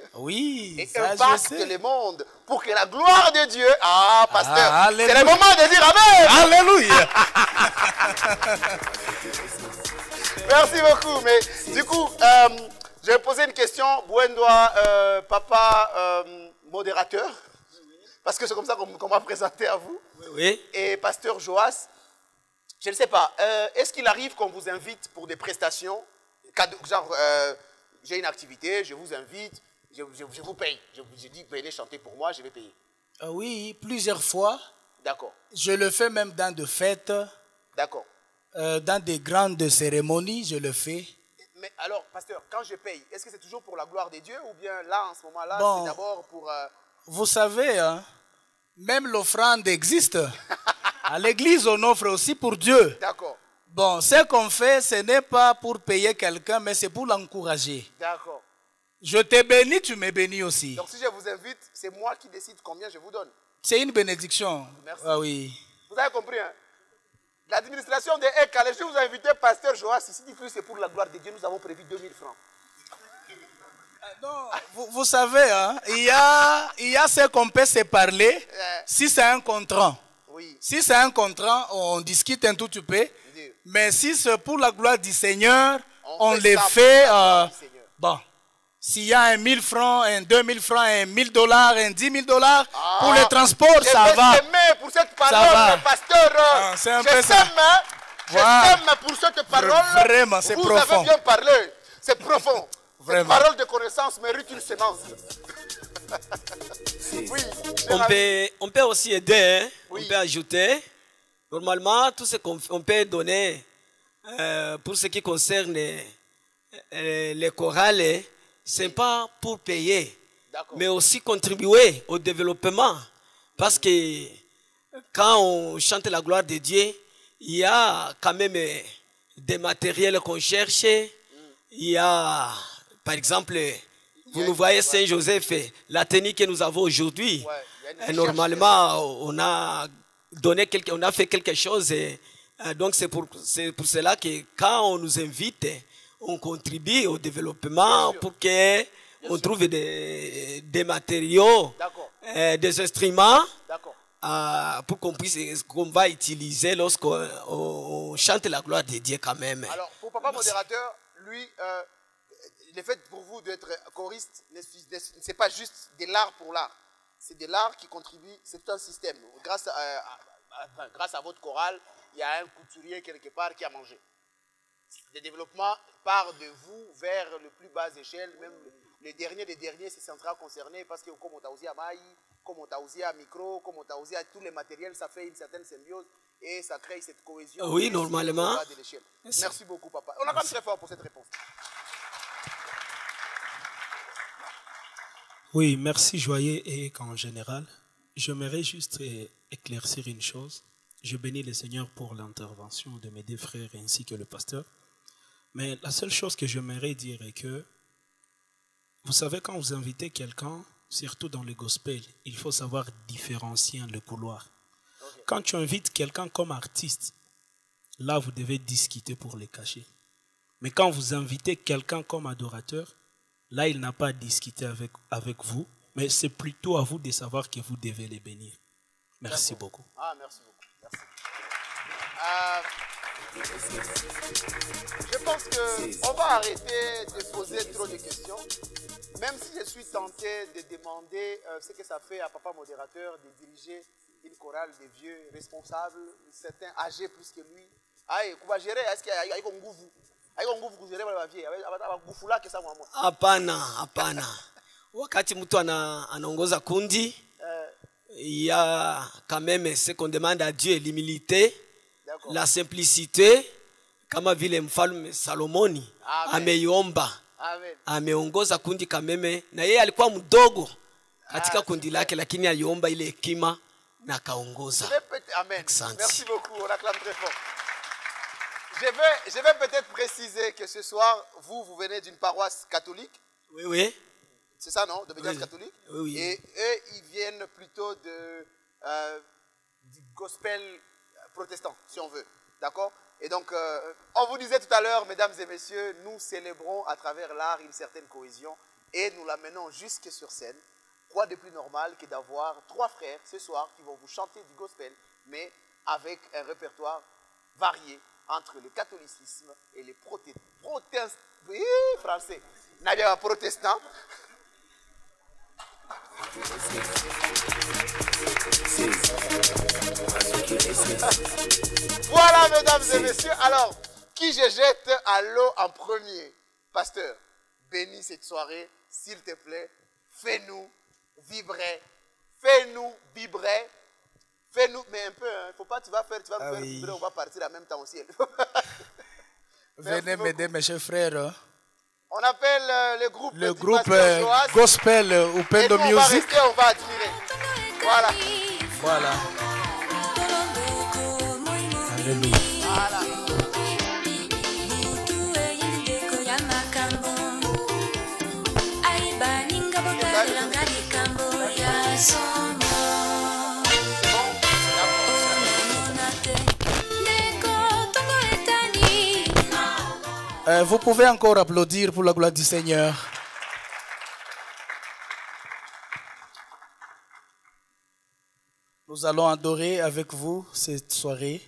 et impacte le monde pour que la gloire de Dieu... Ah, pasteur, c'est le moment de dire Amen. Alléluia. Merci beaucoup. Mais du coup, je vais poser une question. Bouendoa, papa modérateur, parce que c'est comme ça qu'on m'a présenté à vous. Oui. Et pasteur Joas, je ne sais pas, est-ce qu'il arrive qu'on vous invite pour des prestations, genre, j'ai une activité, je vous invite, je vous paye. Je dis, venez chanter pour moi, je vais payer. Oui, plusieurs fois. D'accord. Je le fais même dans des fêtes. D'accord. Dans des grandes cérémonies, je le fais. Mais alors, pasteur, quand je paye, est-ce que c'est toujours pour la gloire de Dieu ou bien là, en ce moment-là, bon, c'est d'abord pour... Vous savez, hein, même l'offrande existe. À l'église, on offre aussi pour Dieu. D'accord. Bon, ce qu'on fait, ce n'est pas pour payer quelqu'un, mais c'est pour l'encourager. D'accord. Je te bénis, tu me bénis aussi. Donc si je vous invite, c'est moi qui décide combien je vous donne. C'est une bénédiction. Merci. Ah oui. Vous avez compris, hein? L'administration des ECA, les jours où vous avez invité pasteur Joas, ici, c'est pour la gloire de Dieu, nous avons prévu 2000 francs. Non, vous savez, hein, il y a ce qu'on peut se parler si c'est un contrat. Oui. Si c'est un contrat, on discute un tout petit peu. Mais si c'est pour la gloire du Seigneur, on les fait. Bon, s'il y a un 1000 francs, un 2000 francs, un $1000, un $10,000 pour le transport, ça va. Pour cette parole, pasteur. C'est un peu ça. Je t'aime pour cette parole. Vraiment, c'est profond. Vous avez bien parlé. C'est profond. Vraiment. Cette parole de connaissance mérite une sémence. Oui. On peut aussi aider, hein? Oui. On peut ajouter. Normalement, tout ce qu'on peut donner pour ce qui concerne les chorales, ce n'est pas pour payer, mais aussi contribuer au développement. Parce que quand on chante la gloire de Dieu, il y a quand même des matériels qu'on cherche. Il y a, par exemple, vous nous voyez Saint-Joseph, la tenue que nous avons aujourd'hui. Normalement, on a on a fait quelque chose. Et, donc c'est pour cela que quand on nous invite, on contribue au développement pour qu'on trouve des matériaux, des instruments pour qu'on va utiliser lorsqu'on chante la gloire de Dieu quand même. Alors, pour Papa Modérateur, lui, le fait pour vous d'être choriste, c'est pas juste de l'art pour l'art. C'est de l'art qui contribue, c'est tout un système. Grâce à votre chorale, il y a un couturier quelque part qui a mangé. Le développement part de vous vers le plus bas échelle, même les derniers des derniers, c'est central concerné parce que comme on t'a aussi à maï, comme on t'a aussi à micro, comme on t'a aussi à tous les matériels, ça fait une certaine symbiose et ça crée cette cohésion. Oui, normalement. Merci beaucoup, papa. On acclame très fort pour cette réponse. Oui, merci Joyeux et en général. J'aimerais juste éclaircir une chose. Je bénis le Seigneur pour l'intervention de mes deux frères ainsi que le pasteur. Mais la seule chose que j'aimerais dire est que, vous savez, quand vous invitez quelqu'un, surtout dans le gospel, il faut savoir différencier le couloir. Okay. Quand tu invites quelqu'un comme artiste, là, vous devez discuter pour les cacher. Mais quand vous invitez quelqu'un comme adorateur, là, il n'a pas à discuter avec vous, mais c'est plutôt à vous de savoir que vous devez les bénir. Merci beaucoup. Ah, merci beaucoup. Merci. Je pense qu'on va arrêter de poser trop de questions. Même si je suis tenté de demander ce que ça fait à Papa Modérateur de diriger une chorale de vieux responsables, certains âgés plus que lui. Est-ce qu'il y a un nguvu? Hapana. Wakati mtu anaongoza kundi, il y a quand même ce qu'on demande à Dieu, l'humilité, la simplicité, kama vile mfalme Salomoni ameiomba. Ameongoza kundi kameme na yeye alikuwa mdogo katika kundi lake, lakini aliomba ile hekima na kaongoza. Amen. Merci beaucoup, on acclame très fort. Je vais peut-être préciser que ce soir, vous venez d'une paroisse catholique. Oui. C'est ça, non? De l'Église catholique. Oui. Et eux, ils viennent plutôt du gospel protestant, si on veut. D'accord? Et donc, on vous disait tout à l'heure, mesdames et messieurs, nous célébrons à travers l'art une certaine cohésion et nous l'amenons jusque sur scène. Quoi de plus normal que d'avoir 3 frères ce soir qui vont vous chanter du gospel, mais avec un répertoire varié entre le catholicisme et les protestants. Oui, français. Nadia protestant. Voilà, mesdames et messieurs. Alors, qui je jette à l'eau en premier? Pasteur, bénis cette soirée, s'il te plaît. Fais-nous vibrer. Fais-nous vibrer. Fais-nous, mais un peu, hein. Faut pas, tu vas faire vibrer, on va partir en même temps au ciel. Venez m'aider, mes chers frères. On appelle le groupe Gospel Upendo Music. On va rester, on va admirer. Voilà. Voilà. Alléluia. Voilà. Vous pouvez encore applaudir pour la gloire du Seigneur. Nous allons adorer avec vous cette soirée.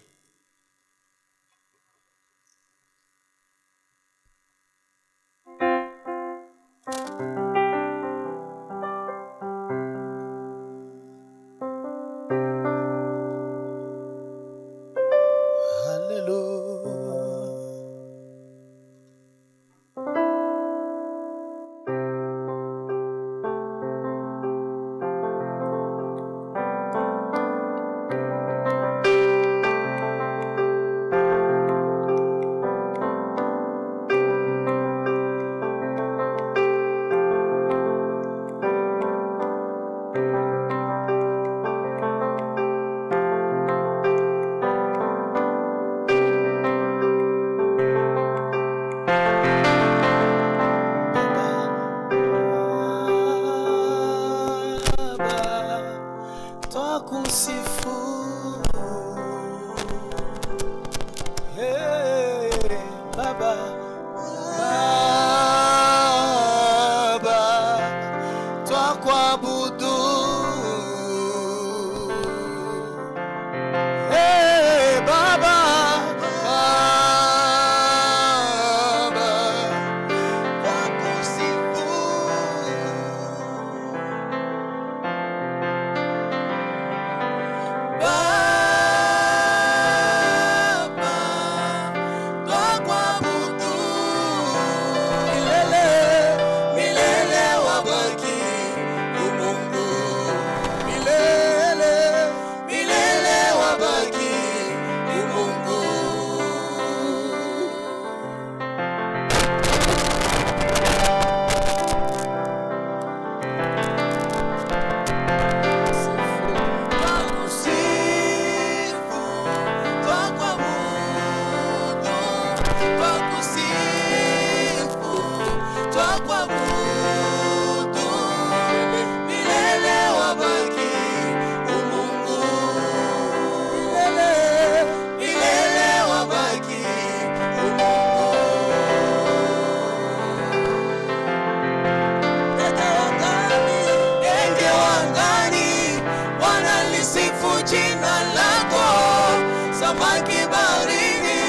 samaki baharini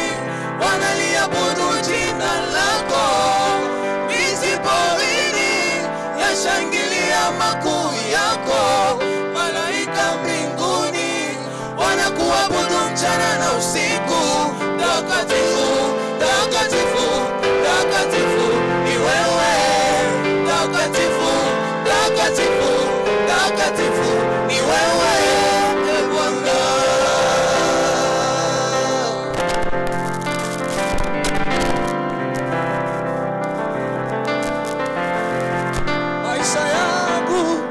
wanaliabudu jina lako, miti porini yashangilia makuu yako, malaika mbinguni wanakuabudu mchana na usiku. Takatifu, takatifu, takatifu ni wewe. Takatifu, takatifu, takatifu ni wewe, e Bwana.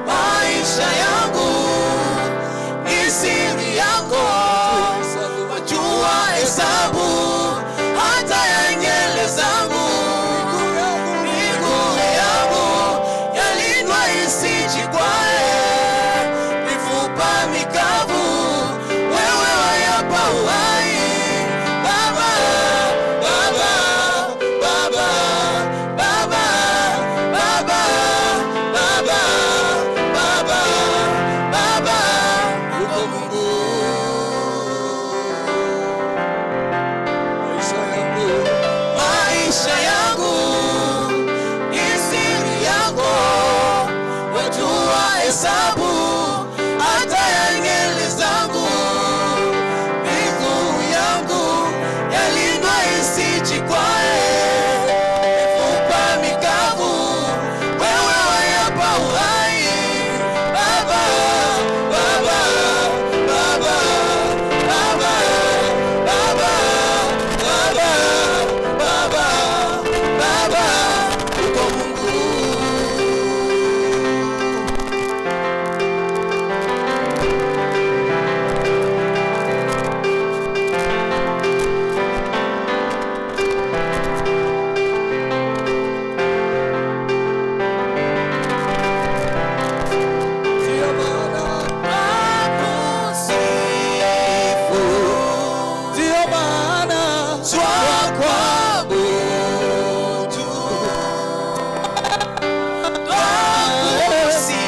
Maisha yangu ni siri yako, wajua hesabu hata ya nywele zangu. Miguu yangu yalindwa isijikwae, mifupa mikavu wewe wayapa uhai. Baba, Baba, Baba, Baba, Baba, Baba, Baba, Baba, uko Mungu. Maisha yangu ni siri yako, wajua hesabu hata ya nywele zangu. Miguu yangu yalindwa isijikwae, mifupa mikavu wewe wayapa uhai. Baba, Baba, Baba, Baba, Baba, Baba, Baba, Baba, uko Mungu. Ndio maana nakusifu, ndio maana twakuabudu,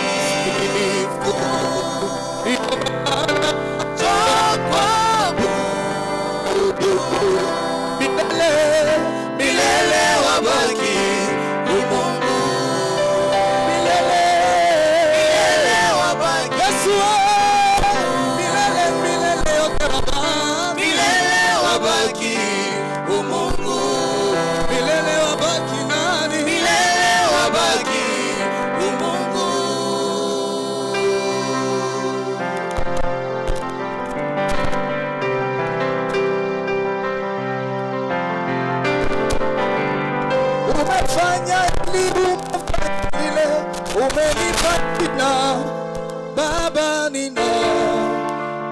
twakusifu, twakuabudu, milele, milele wabaki Mungu, milele, milele wabaki Yesu, milele, milele yote Baba, milele wabaki Mungu, milele wabaki nani, milele wabaki Mungu. Umefanya hili, umefanya lile, umenipa jina Baba, nina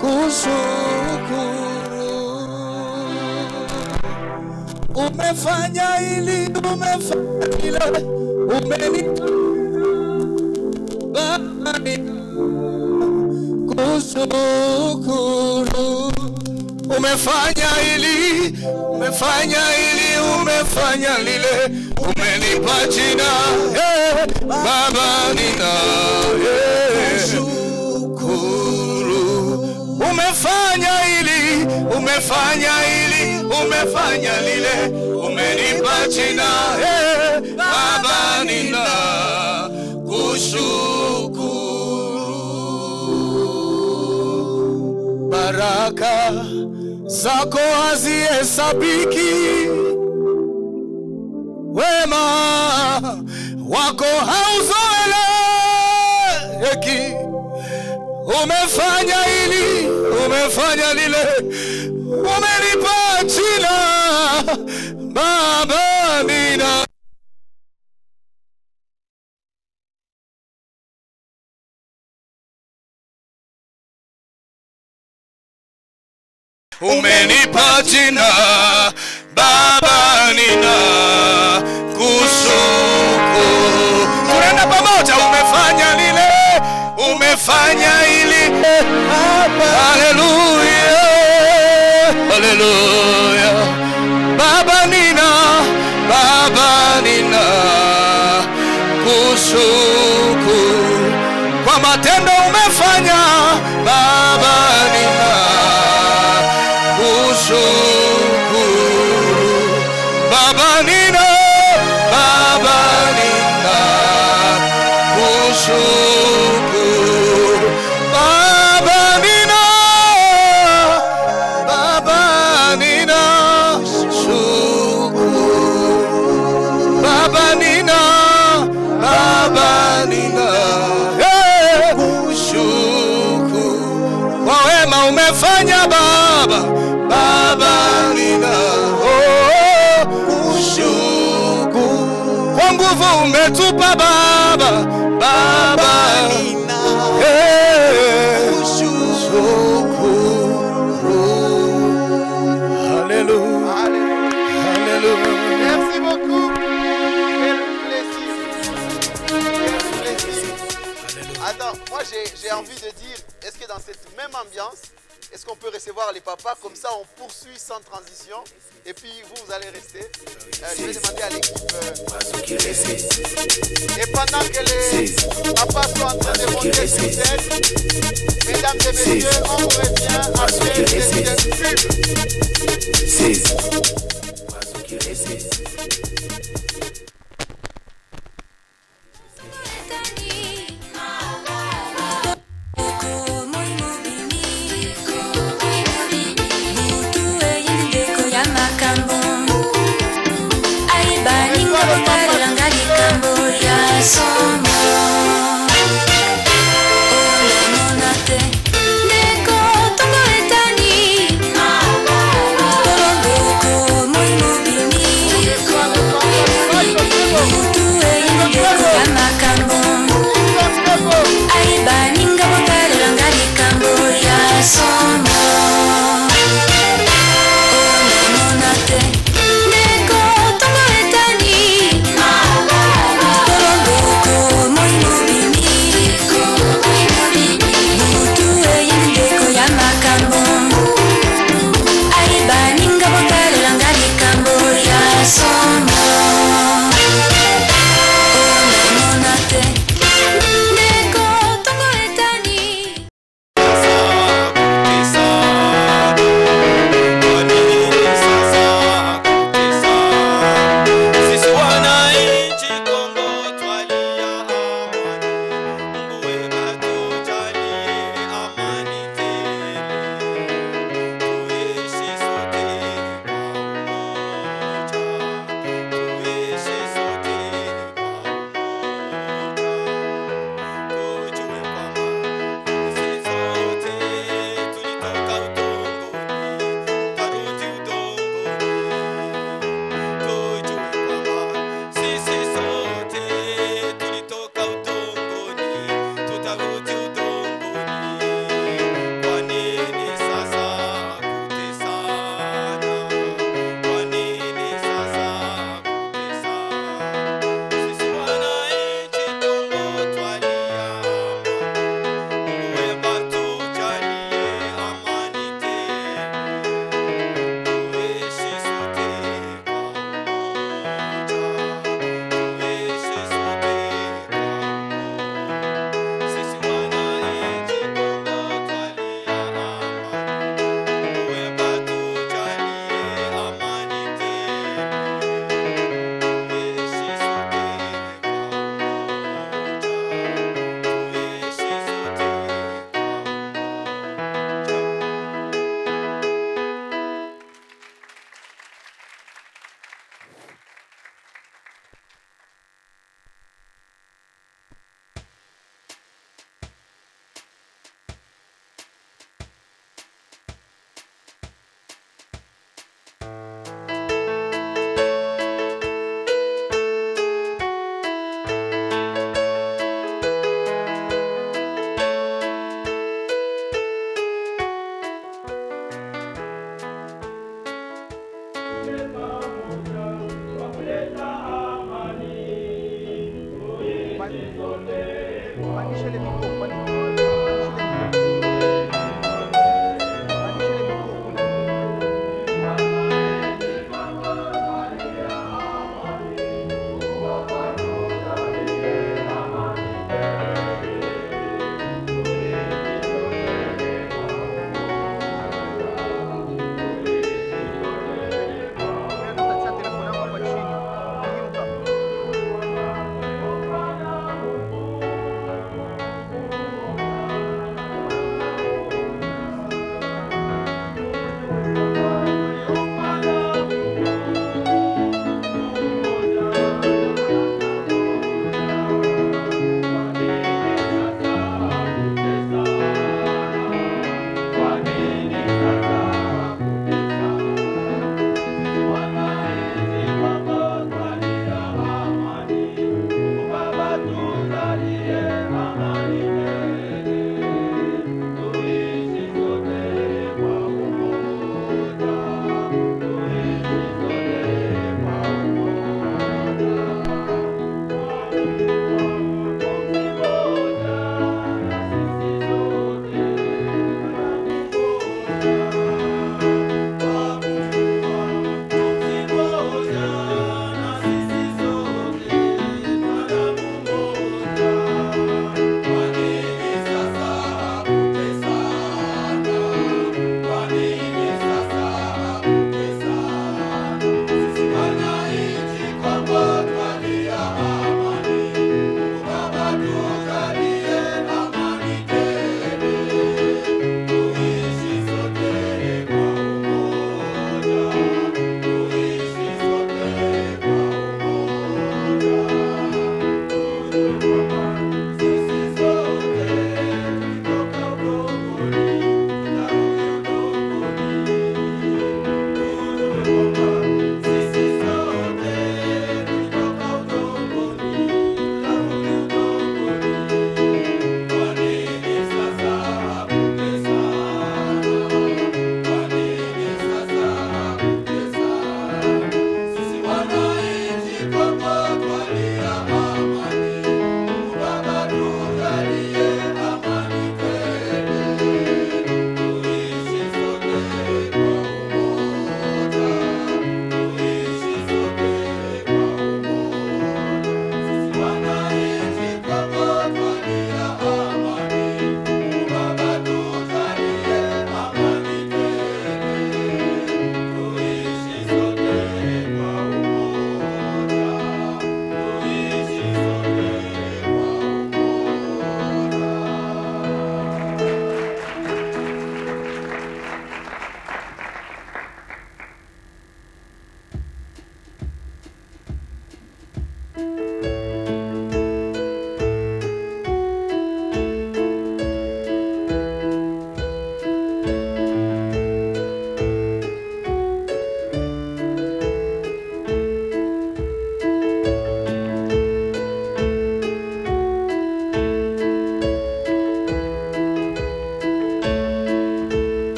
kushukuru. Umefanya hili, umefanya lile, umenipa Baba, nina kushukuru. Umefanya hili, umefanya hili, umefanya lile, umenipa jina Baba, nina shukuru. Umefanya hili, umefanya hili, umefanya lile, umenipa jina Baba, nina kushukuru. Baraka zako hazihesabiki, wema wako hauzoeleki. Umefanya hili, umefanya lile, umenipa jina Baba, nina umenipa jina Baba, nina kushukuru. Tunaenda pamoja. Umefanya lile, umefanya hili, haleluya, haleluya. Baba, nina kushukuru kwa matendo umefanya Baba, nina kushukuru. Baba Nina, Baba Nina, kushukuru. Baba Nina, Baba Nina, shukuru. Baba Nina, Baba Nina, kushukuru. Kwa wema umefanya Baba, Baba Nina, kushukuru. Kwa nguvu umetupa Baba, Baba Nina, kushukuru. Alléluia. Alléluia. Merci beaucoup. Quel plaisir. Quel plaisir. Attends, moi j'ai envie de dire, est-ce que dans cette même ambiance, est-ce qu'on peut recevoir les papas? Comme ça, on poursuit sans transition. Et puis, vous allez rester. Je vais demander à l'équipe. Et pendant que les papas sont en train de monter sur scène, mesdames et messieurs, on revient après cette pub.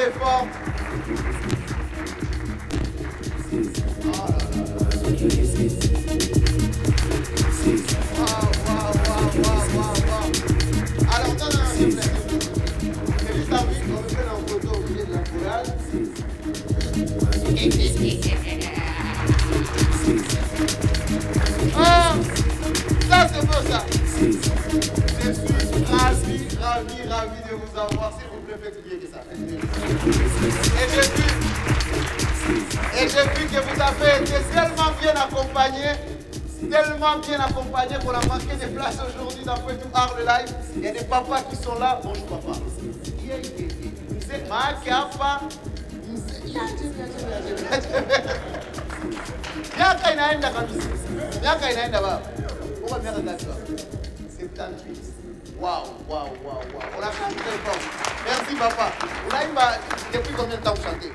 très fort. Alors, non, s'il vous plaît. C'est juste envie qu'on me prenne en photo au milieu de la chorale. Ah, ça c'est beau ça. Je suis ravi de vous avoir. S'il vous plaît, faites bien que ça. Et j'ai vu que vous avez été tellement bien accompagnés qu'on a manqué de place aujourd'hui dans Kwetu Art le live. Il y a des papas qui sont là. Bonjour papa. C'est ma capa. Miaka inaenda kabisa. Miaka inaenda baba. Uko miaka ngapi baba? 78. Wow. On a fait un très fort. Merci papa. Unaimba depuis combien de temps vous chantez?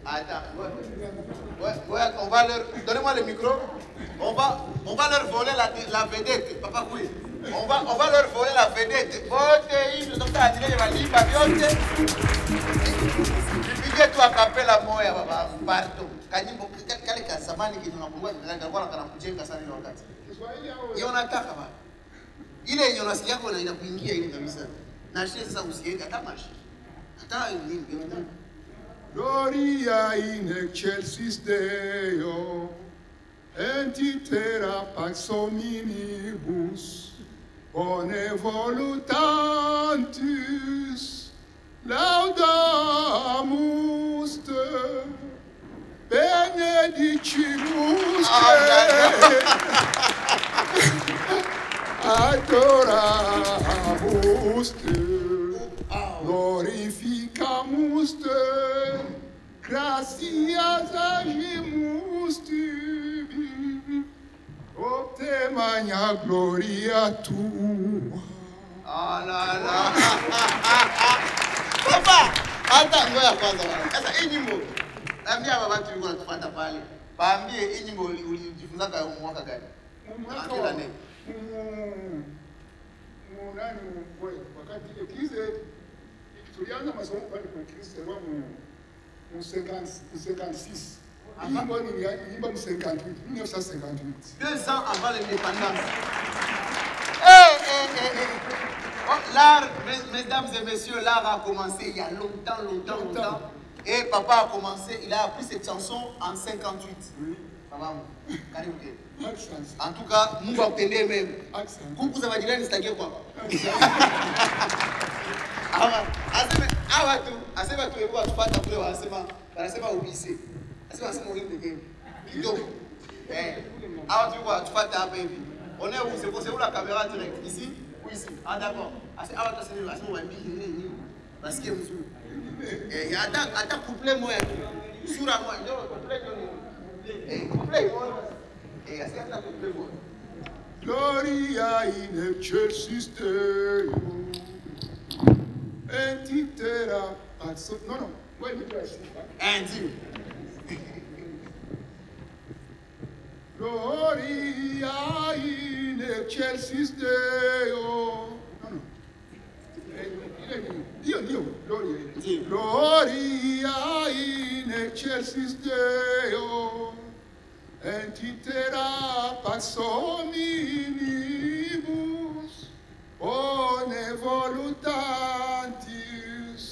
Attends, ouais, on va leur... Donnez-moi le micro. On va leur voler la vedette. Papa, oui. On va leur voler la vedette. Vipige tu akapela moya baba. Pardon. Kanyimbo kale ka samani kitunakungua ngalikuwa kana kujenga sana ile wakati. Hiyo nataka baba. Ile yenye unasikia yako na inakuingia ile kabisa. Na shida sasa usiende hata mashi. Hata nini ndio. Gloria in excelsis Deo, entitera pax hominibus, bone volutantis, laudamus te, benedicimus te, adoramus te, glorificamus te, gracias agimus tibi, obtemania gloria tua. Oh la la. Papa, hata ngoja kwanza bwana. Sasa hii nyimbo, naambia baba tu yuko anatufuata pale. Baambie hii nyimbo ulijifunza kwa mwaka gani? Kila neno. Nani wakati ile kize tulianza masomo pale kwa Kristo wa mu 56. Imbo ni imbo 58, 1958. 2 ans avant l'indépendance. L'art, mesdames et messieurs, l'art a commencé il y a longtemps. Et papa a commencé, il a appris cette chanson en 58. Oui. Papa, Accent. en tout cas, nous va obtenir même. Coucou, ça va dire c'est quoi? Asema tu ewa tupata kule wanasema ubise. Asema uimbe game. Kidogo. Hawa tu kwa tupata hapa hivi. On est où? C'est où la caméra direct? Ici ou ici? Ah d'accord. Asema waimbe nini? Parce que mzuri. Hata couplet moja tu. Sura moja ndio couplet ndio. Couplet moja. Asema couplet moja. Gloria in excelsis Deo, entitera pax. Non, wait, Andy. Gloria in excelsis Deo. No. Dio, gloria. Gloria in excelsis Deo, entitera pax hominibus, bone volutantis,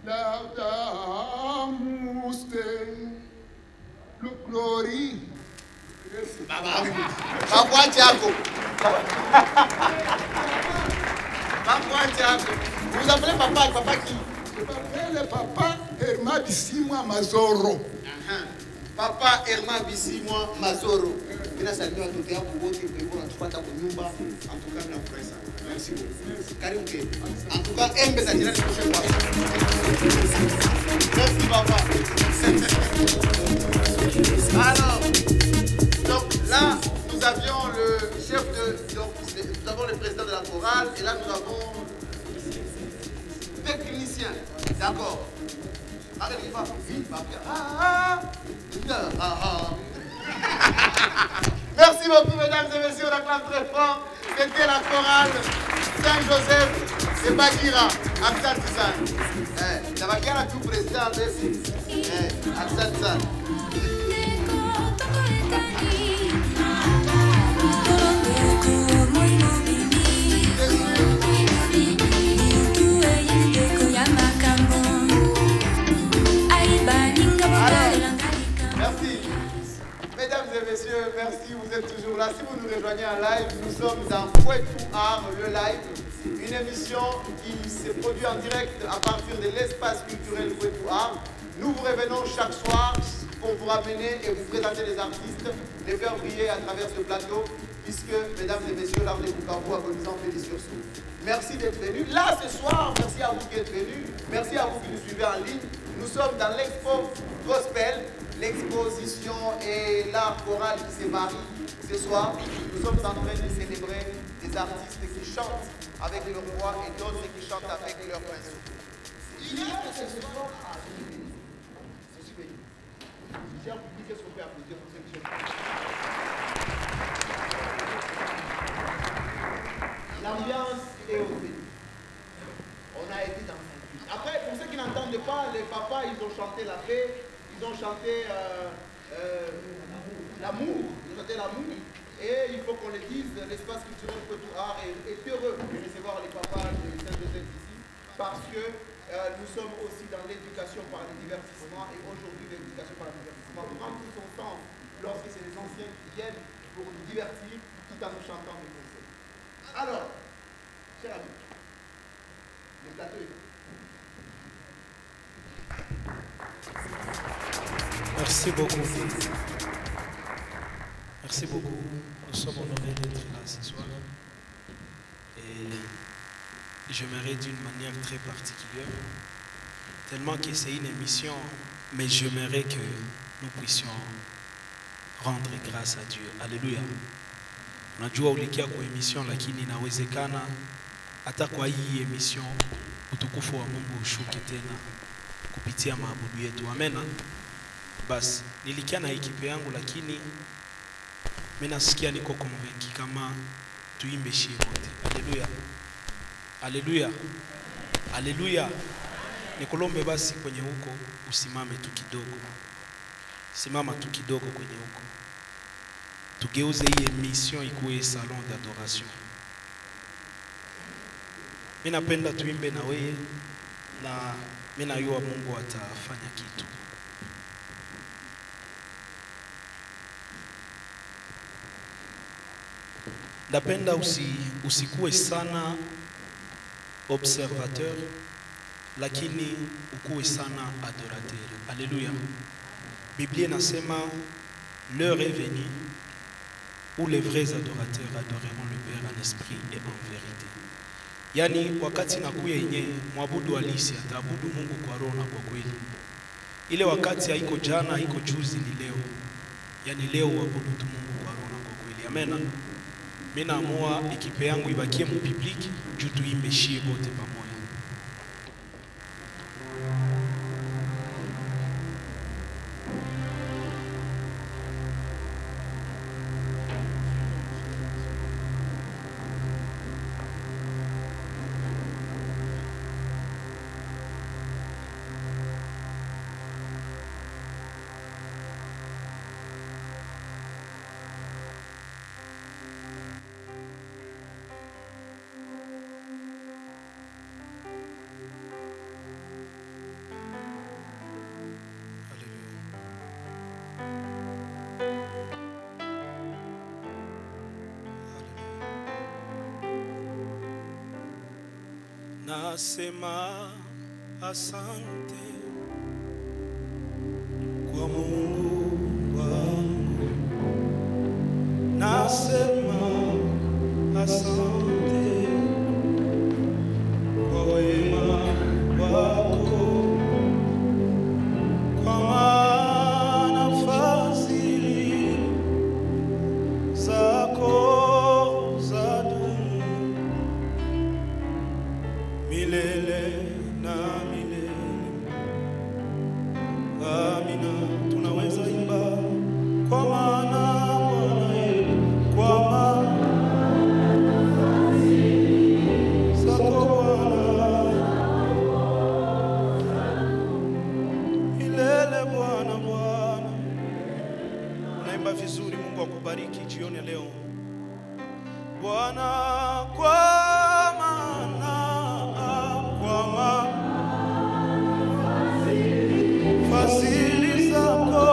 laudamus te, glory. Vous appelez papa qui? Je m'appelle Papa Herma Bissimwa Mazoro. Papa Herma Bissimwa Mazoro. Bila salimia watoto yako wote kwa natupata kwa nyumba. En tout cas na presa. Merci beaucoup. Karibu ke. En tout cas embe za jirani kwa kwa. Merci papa. Alors, donc là nous avions le chef de donc nous avons le président de la chorale et là nous avons technicien. D'accord. Arrêtez pas. Merci beaucoup, mesdames et messieurs, on acclame très fort. C'était la chorale Saint-Joseph de Bagira, Aksat San. La Bagira tout président, merci. Aksat San. Merci. Mesdames et messieurs, merci, vous êtes toujours là. Si vous nous rejoignez en live, nous sommes dans Kwetu Art, le live, une émission qui se produit en direct à partir de l'espace culturel Kwetu Art. Nous vous revenons chaque soir pour vous ramener et vous présenter les artistes, les faire briller à travers ce plateau, puisque, mesdames et messieurs, l'art de Bukavu a connu en félicite sur sous. Merci d'être venus. Là, ce soir, merci à vous qui êtes venus. Merci à vous qui nous suivez en ligne. Nous sommes dans l'expo Gospel, l'exposition et l'art choral qui se marie ce soir. Nous sommes en train de célébrer des artistes qui chantent avec leur voix et d'autres qui chantent avec leur pinceau. Il y a ce soir à venir. Cher public, est-ce qu'on peut applaudir pour ceux qui chantent? L'ambiance est au pays. On a été dans un film. Après, pour ceux qui n'entendent pas, les papas, ils ont chanté la paix, ils ont chanté l'amour, ils ont chanté l'amour. Et il faut qu'on le dise, l'espace culturel Kwetu Art est heureux de recevoir les papas de Saint-Joseph ici, parce que nous sommes aussi dans l'éducation par le divertissement, et aujourd'hui l'éducation par le divertissement prend tout son sens lorsque c'est les anciens qui viennent pour nous divertir tout en nous chantant des conseils. Alors, cher ami, le plateau est là. Merci beaucoup. Merci beaucoup. Nous sommes honorés d'être là ce soir. Et j'aimerais d'une manière très particulière, tellement que c'est une émission, mais j'aimerais que nous puissions rendre grâce à Dieu. Alléluia. Najua ulikia kwa emission lakini inawezekana hata kwa hii emission utukufu wa Mungu ushuke tena kupitia maabudu yetu. Amena. Basi nilikia na ekipe yangu lakini mimi nasikia niko convaincu kama tuimbe shie wote. Alléluia. Alléluia. Alléluia. Nikolombe basi kwenye huko usimame tu kidogo. Simama tu kidogo kwenye huko. Tugeuze hii emission ikuwe salon d'adoration. Mimi napenda tuimbe na wewe na mimi najua Mungu atafanya kitu. Napenda usikuwe sana observateur lakini ukuwe sana adorateur. Alléluia. Biblia inasema l'heure est venue où les vrais adorateurs adoreront le Père en esprit et en vérité. Yani wakati nakuya yenye mwabudu halisi ataabudu Mungu kwa roho na kwa kweli. Ile wakati haiko jana, haiko juzi, ni leo. Yani leo uabudu tu Mungu kwa roho na kwa kweli. Amena. Mimi naamua ekipe yangu ibakie mu public juu tuimbe shie bote pamoja. Nasema asante kwa Mungu wangu. Nasema asante kwa wema wako, kwa maana fadhili zako zadumu milele na milele. Amina. Tunaweza Bwana, kwa maana fadhili zako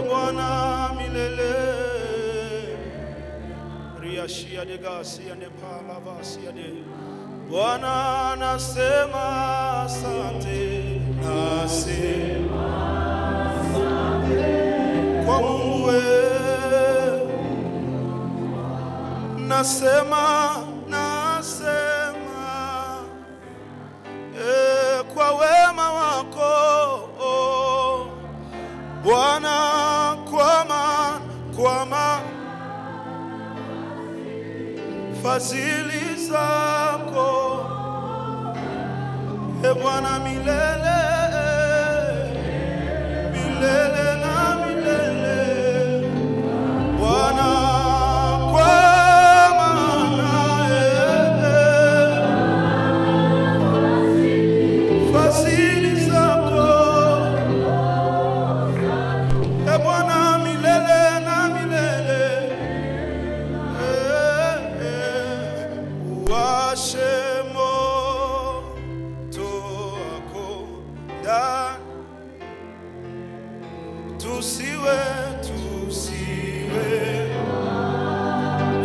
Bwana milele. Riashia de gasia ne palavasia de Bwana, nasema asante, nasema asante kwa Mungu wewe, nasema kwa wema wako Bwana, kwa fadhili zako Bwana milele, milele na milele. Bwana, kwa maana fadhili zako Bwana milele na milele. Washe moto wako ndani, tusiwe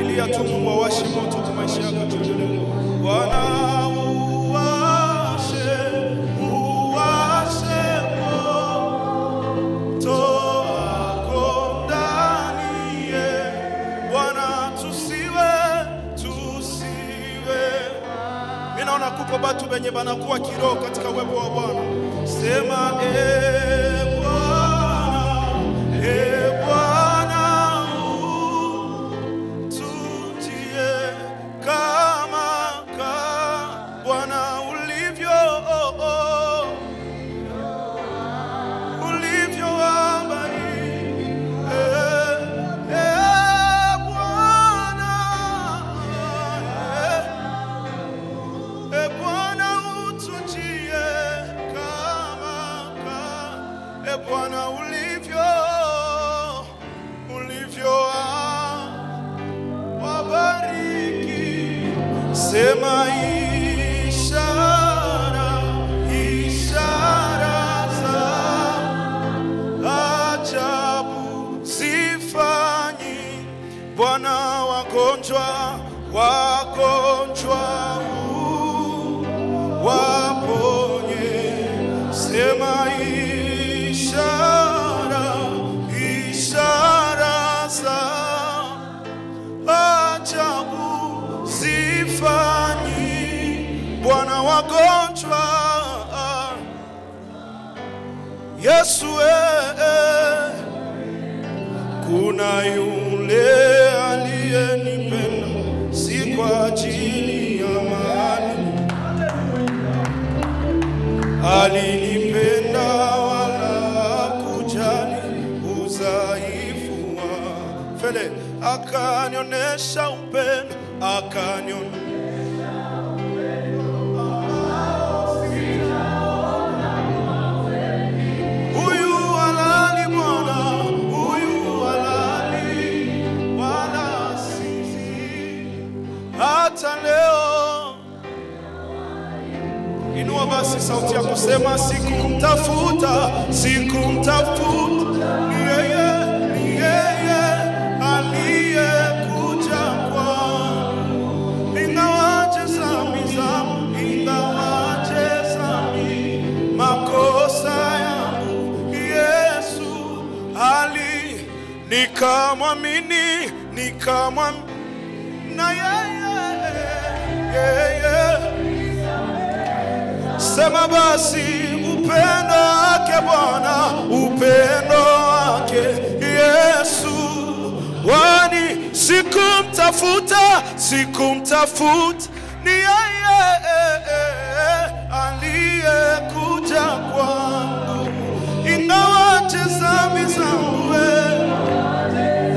Elia tu Mungu washe moto kwa maisha yako tuendelee. Bwana uwashe moto wako ndani, Bwana tusiwe. Mimi naona kuko batu benye banakuwa kiroho katika uwepo wa Bwana. Sema Bwana, utujie kama Bwana ulivyo habari. Bwana utujie kama Bwana ulivyo wabariki. Sema ishara za ajabu zifanyi Bwana, wagonjwa waponye. Sema ishara za ajabu zifanyi Bwana, wagonjwa. Yesu kuna yule aliyenipenda, si kwa ajili ya mali, alinipenda wala kujali udhaifu wangu, akanionesha upendo, huyu halali Bwana, huyu halali wala sisi. Hata leo inua basi sauti yako, sema sikumtafuta, ni yeye aliyekuja kwangu. Ingawaje dhambi makosa yangu, Yesu nikamwamini na yeye. Sema basi upendo wake Bwana, upendo wake Yesu, wani sikumtafuta, ni yeye aliyekuja kwangu. Ingawaje dhambi zangu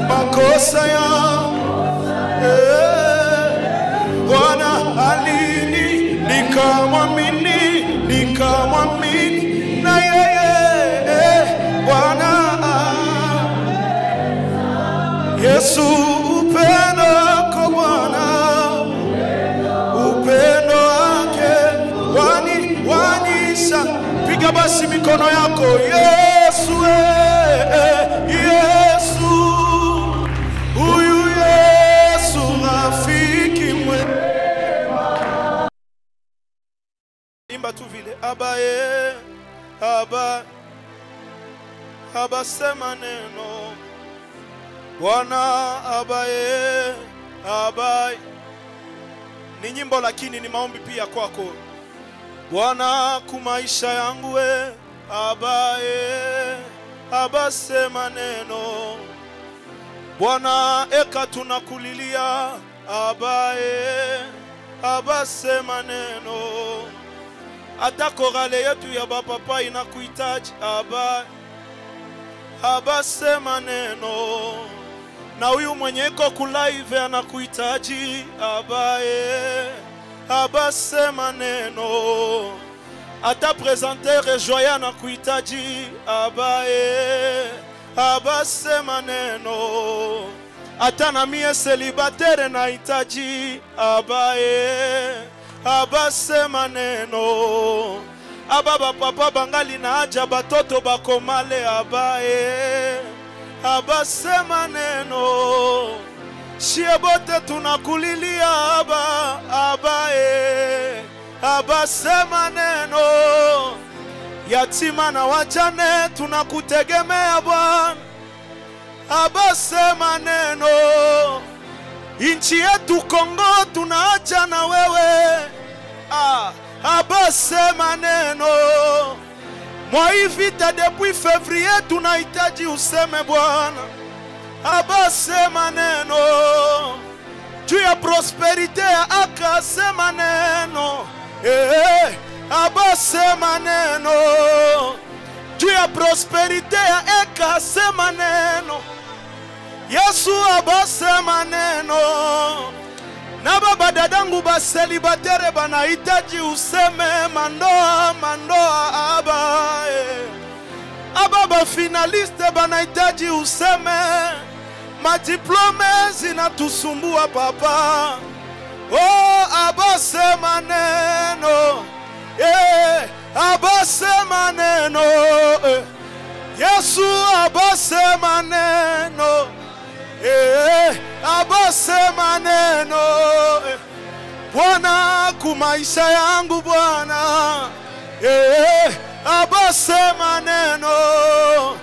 makosa yangu, Bwana nikamwamini na yeye Bwana. Yesu upendo wako Bwana, upendo wake wanisha. Piga basi mikono yako. Yesu, Yesu, huyu Yesu rafiki mwema. Imba tu vile abaye, aba sema neno Bwana, abaye. Ni nyimbo lakini ni maombi pia kwako. Bwana kumaisha yangu we, abaye, sema neno Bwana, eka tunakulilia, abaye, sema neno. Hata korale yetu ya bapapa inakuhitaji, abaye, sema neno. Na huyu mwenye iko kulive anakuhitaji, abaye, sema neno. Ata presenter joya anakuhitaji, abaye, sema neno. Ata na mie célibataire nahitaji, abaye, sema neno. Ababa papa bangali na haja batoto bakomale, abaye, sema neno. Shie bote tunakulilia, abaye, sema neno. Yatima na wajane tunakutegemea Bwana, sema neno. Inchi yetu Kongo tunaacha na wewe, sema neno. Mwa hii vita depuis février tunahitaji useme Bwana, sema neno. Juu ya prosperite ya aka, sema neno. Sema neno. Juu ya prosperite ya eka, sema neno. Yesu sema neno. Na baba dadangu baselibatere banahitaji useme mandoa, abaye. Ababa finaliste banahitaji useme. Madiplome zinatusumbua papa. Sema neno. Sema neno. Yesu sema neno. Sema neno. Bwana kumaisha yangu Bwana, sema neno.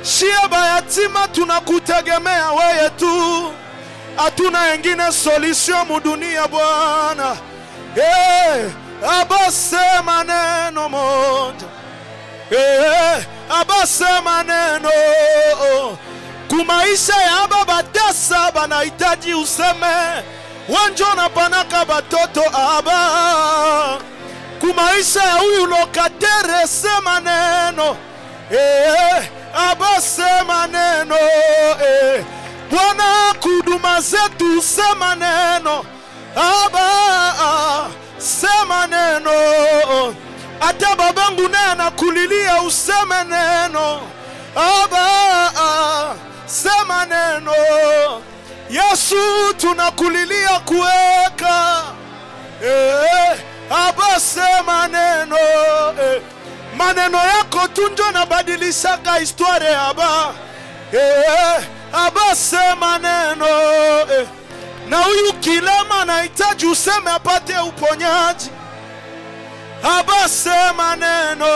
Shie bayatima tunakutegemea wewe tu, hatuna wengine solution mudunia Bwana. Sema neno moja. Sema neno. Kumaisha ya baba tesa banahitaji useme. Wanjona panaka batoto aba. Kumaisha ya huyu lokatere, sema neno. Sema neno. Bwana kuduma zetu, sema neno. Sema neno. Ata babangu naye anakulilia useme neno. Sema neno. Yesu tunakulilia kuweka. Sema neno. Maneno yako tunjo na badilishaka historia sema neno. Na huyu kilema anahitaji useme apate uponyaji. Sema neno.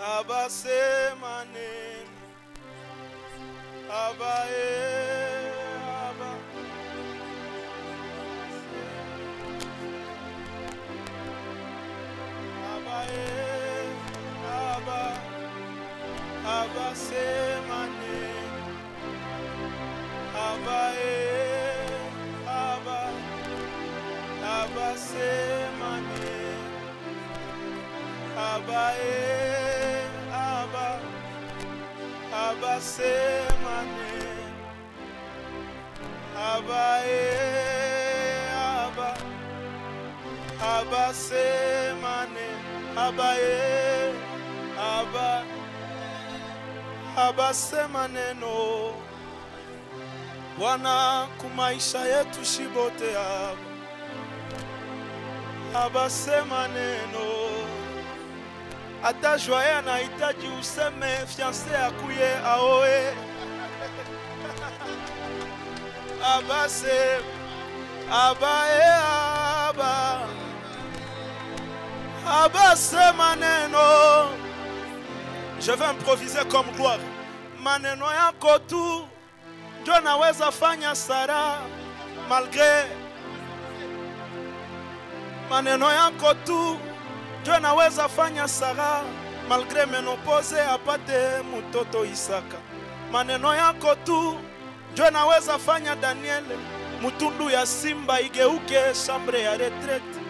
abase maneno aba aba aba aba abase maneno aba aba abase maneno aba aba abase maneno aba aba abase maneno aba aba abase maneno. Bwana, kumaisha yetu shibote abase maneno. Ata joye anahitaji useme fiancé akuye aoe. Abase abae aba abase maneno. Je vais improviser comme gloire. Maneno yako tu ndio naweza fanya Sara malgré. Maneno yako tu ndio naweza fanya Sara malgré menopause apate mtoto Isaka. Maneno yako tu ndio naweza fanya Daniele mutundu ya simba igeuke chambre ya retraite.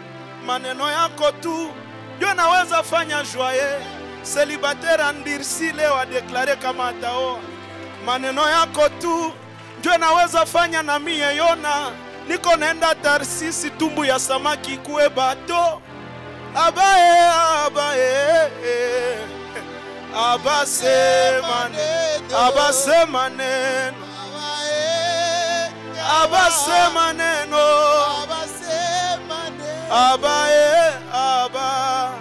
Maneno yako tu ndio naweza fanya Joye célibataire Andirsi leo adeklare kama ataoa. Maneno yako tu ndio naweza fanya na mie Yona niko naenda Tarsisi tumbu ya samaki kuwe bato. Abae abae abase maneno abase maneno abase maneno abae aba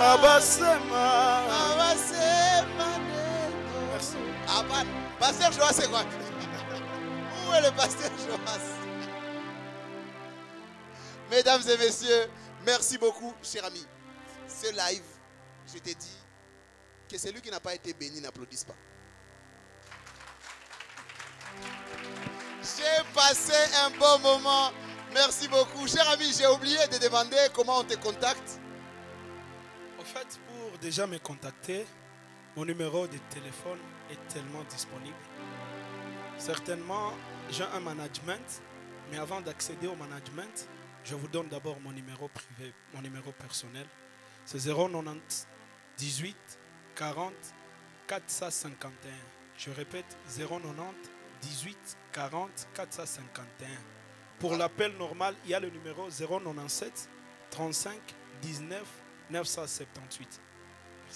abase maneno. Merci. Pasteur Joas, c'est quoi? Où est le pasteur Joas? Mesdames et messieurs, merci beaucoup, cher ami. Ce live, je t'ai dit que celui qui n'a pas été béni n'applaudisse pas. J'ai passé un bon moment. Merci beaucoup. Cher ami, j'ai oublié de demander comment on te contacte. En fait, pour déjà me contacter, mon numéro de téléphone est tellement disponible. Certainement, j'ai un management, mais avant d'accéder au management, je vous donne d'abord mon numéro privé, mon numéro personnel. C'est 090 18 40 451. Je répète, 090 18 40 451. Pour l'appel normal, il y a le numéro 097 35 19 978.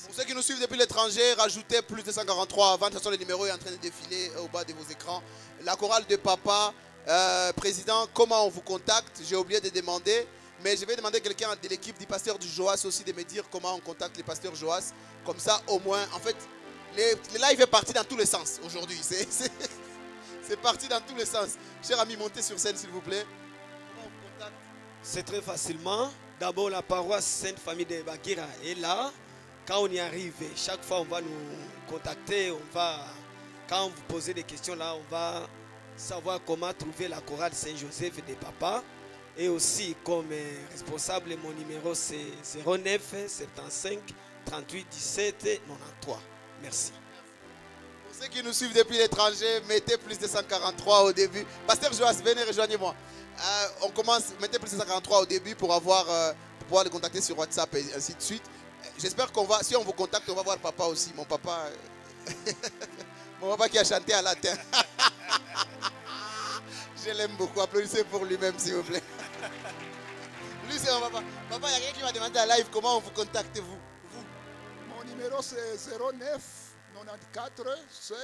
Pour ceux qui nous suivent depuis l'étranger, rajoutez plus de 143 avant. De toute façon, le numéro est en train de défiler au bas de vos écrans. La chorale de papa, président, comment on vous contacte? J'ai oublié de demander, mais je vais demander à quelqu'un de l'équipe du pasteur du Joas aussi de me dire comment on contacte les pasteurs Joas. Comme ça, au moins, en fait, le live est parti dans tous les sens aujourd'hui. C'est parti dans tous les sens. Cher ami, montez sur scène, s'il vous plaît. Comment on vous contacte? C'est très facilement. D'abord, la paroisse Sainte Famille de Bagira est là. Quand on y arrive, chaque fois on va nous contacter, quand vous posez des questions là, on va savoir comment trouver la chorale Saint-Joseph des Papas. Et aussi comme responsable, mon numéro c'est 09 75 38 17 93. Merci. Pour ceux qui nous suivent depuis l'étranger, mettez plus de 143 au début. Pasteur Joas, venez, rejoignez-moi. On commence, mettez plus de 143 au début pour pouvoir les contacter sur WhatsApp et ainsi de suite. J'espère qu'on va, si on vous contacte, on va voir papa aussi. Mon papa, mon papa qui a chanté à latin. Je l'aime beaucoup. Applaudissez pour lui-même, s'il vous plaît. Lui, c'est mon papa. Papa, il y a quelqu'un qui m'a demandé à live comment on vous contacte, vous. Mon numéro c'est 09 94 16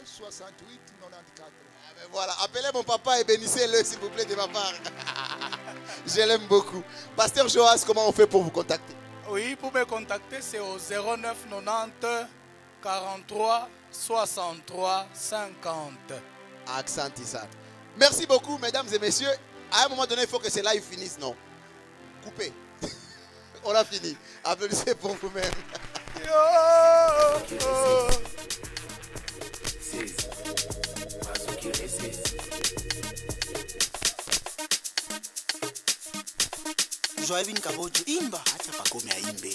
68 94. Ah ben voilà, appelez mon papa et bénissez-le, s'il vous plaît, de ma part. Je l'aime beaucoup. Pasteur Joas, comment on fait pour vous contacter? Oui, pour me contacter, c'est au 09 90 43 63 50. Accent Issa. Merci beaucoup, mesdames et messieurs. À un moment donné, il faut que ce live finisse, non? Coupez. On a fini. Applaudissez pour vous-même. Joyvin Kabojo imba acha pakome aimbe.